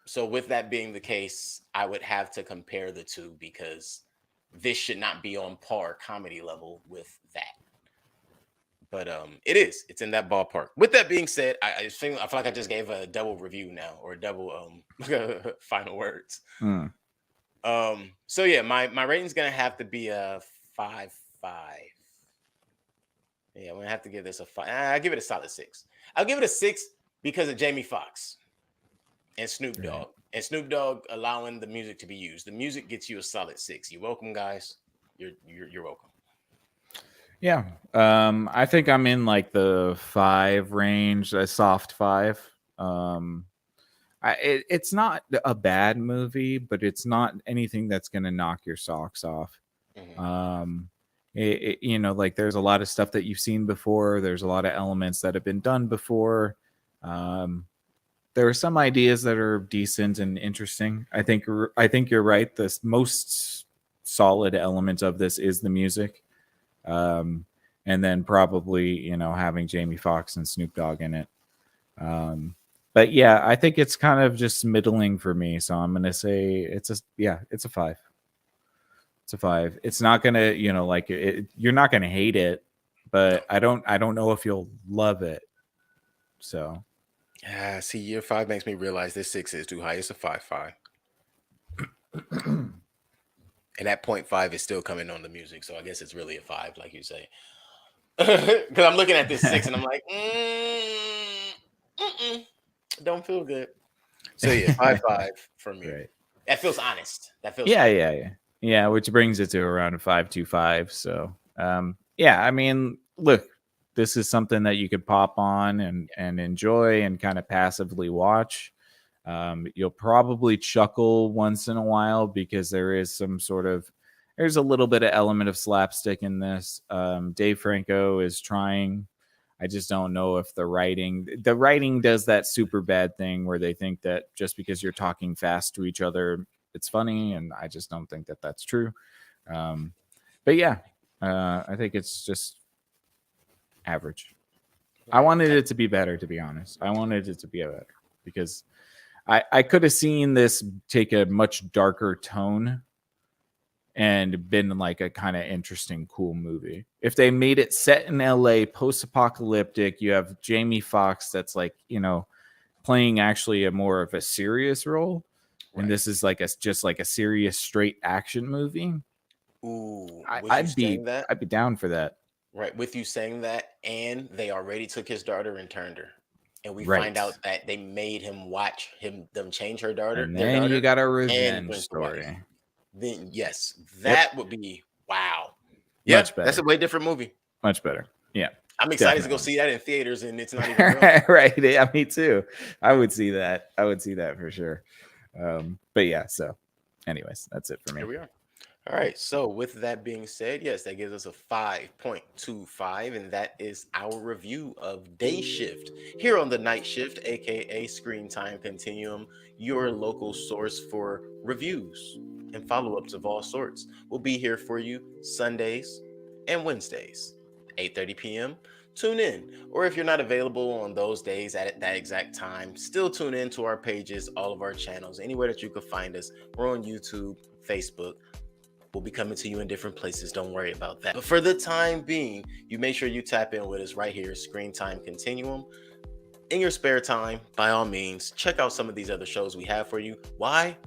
S1: So with that being the case, I would have to compare the two because this should not be on par comedy level with that. But it's in that ballpark. With that being said, I feel like I just gave a double review now or a double final words.
S2: Mm.
S1: So yeah, my rating's gonna have to be a 5, 5. Yeah, I'm gonna have to give this a 5. I give it a solid 6. I'll give it a 6 because of Jamie Foxx and Snoop Dogg.
S2: Right.
S1: And Snoop Dogg allowing the music to be used. The music gets you a solid 6. You're welcome, guys. You're welcome.
S2: Yeah. I think I'm in like the 5 range, a soft 5. It's not a bad movie, but it's not anything that's going to knock your socks off.
S1: Mhm.
S2: Like there's a lot of stuff that you've seen before. There's a lot of elements that have been done before. There are some ideas that are decent and interesting. I think you're right. The most solid element of this is the music. And then probably, having Jamie Foxx and Snoop Dogg in it. But yeah, I think it's kind of just middling for me. So I'm going to say it's a 5. It's a 5. It's not going to, you're not going to hate it, but I don't know if you'll love it. So.
S1: Yeah, see, year 5 makes me realize this 6 is too high. It's a 5, 5. And that 0.5 is still coming on the music. So I guess it's really a 5, like you say. Because I'm looking at this 6 and I'm like, don't feel good. So yeah, 5, 5 for me.
S2: Right.
S1: That feels honest. That feels
S2: Yeah, which brings it to around a 5.25. So I mean, look, this is something that you could pop on and enjoy and kind of passively watch. You'll probably chuckle once in a while because there's a little bit of element of slapstick in this. Dave Franco is trying. I just don't know if the writing does that super bad thing where they think that just because you're talking fast to each other, it's funny. And I just don't think that that's true. But yeah, I think it's just average. I wanted it to be better, to be honest. I wanted it to be better because I could have seen this take a much darker tone and been like a kind of interesting, cool movie. If they made it set in LA, post-apocalyptic, you have Jamie Foxx that's like, playing actually a more of a serious role. Right. And this is like just like a serious straight action movie.
S1: Ooh,
S2: I'd be down for that.
S1: Right, with you saying that, and they already took his daughter and turned her. And we find out that they made him watch them change her daughter.
S2: And then you got a revenge story.
S1: Then yes, that would be wow. Yeah, that's a way different movie.
S2: Much better. Yeah.
S1: I'm excited to go
S2: Definitely.
S1: see that in theaters, and it's not even real.
S2: Right. Yeah, me too. I would see that. I would see that for sure. But yeah, so anyways, that's it for me.
S1: Here we are. All right. So, with that being said, yes, that gives us a 5.25, and that is our review of Day Shift here on the Night Shift, aka Screen Time Continuum, your local source for reviews and follow ups of all sorts. We'll be here for you Sundays and Wednesdays, 8:30 p.m. Tune in, or if you're not available on those days at that exact time, still tune in to our pages, all of our channels, anywhere that you could find us. We're on YouTube, Facebook. We'll be coming to you in different places. Don't worry about that. But for the time being, you make sure you tap in with us right here, Screen Time Continuum. In your spare time, by all means, check out some of these other shows we have for you. Why?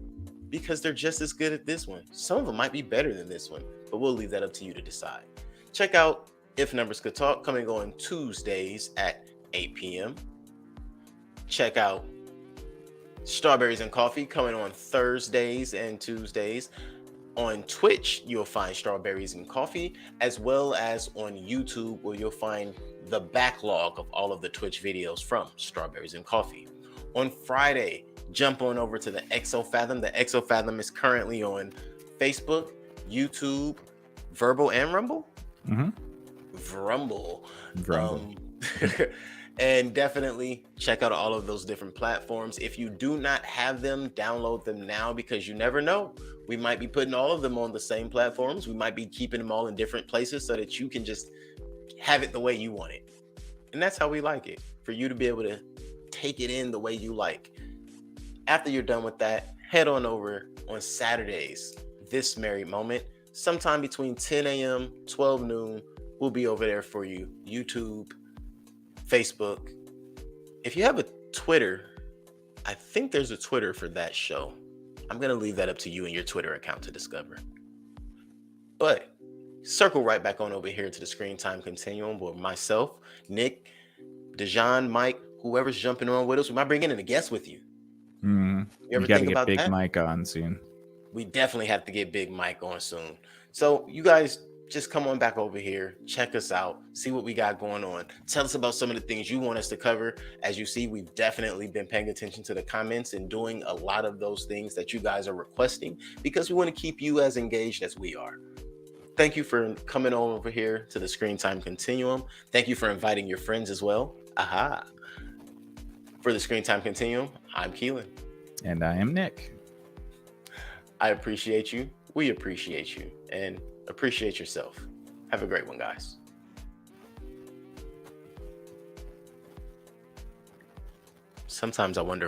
S1: Because they're just as good as this one. Some of them might be better than this one, but we'll leave that up to you to decide. Check out If Numbers Could Talk, coming on Tuesdays at 8 p.m. Check out Strawberries and Coffee, coming on Thursdays and Tuesdays. On Twitch, you'll find Strawberries and Coffee, as well as on YouTube, where you'll find the backlog of all of the Twitch videos from Strawberries and Coffee. On Friday, jump on over to the Exofathom. The Exofathom is currently on Facebook, YouTube, Verbal, and Rumble.
S2: Mhm.
S1: Vrumble.
S2: Rumble.
S1: And definitely check out all of those different platforms. If you do not have them, download them now, because you never know. We might be putting all of them on the same platforms. We might be keeping them all in different places so that you can just have it the way you want it. And that's how we like it, for you to be able to take it in the way you like. After you're done with that, head on over on Saturdays, This Merry Moment, sometime between 10 a.m., 12 noon. We'll be over there for you. YouTube, Facebook. If you have a Twitter, I think there's a Twitter for that show. I'm going to leave that up to you and your Twitter account to discover. But circle right back on over here to the Screen Time Continuum with myself, Nick, Dejan, Mike, whoever's jumping on with us. We might bring in a guest with you.
S2: You
S1: ever
S2: got to
S1: think
S2: get
S1: about
S2: Big
S1: that?
S2: Mike on soon.
S1: We definitely have to get Big Mike on soon. So you guys just come on back over here, check us out, see what we got going on. Tell us about some of the things you want us to cover. As you see, we've definitely been paying attention to the comments and doing a lot of those things that you guys are requesting, because we want to keep you as engaged as we are. Thank you for coming on over here to the Screen Time Continuum. Thank you for inviting your friends as well. Aha. For the Screen Time Continuum, I'm Keelan.
S2: And I am Nick.
S1: I appreciate you. We appreciate you. And appreciate yourself. Have a great one, guys. Sometimes I wonder who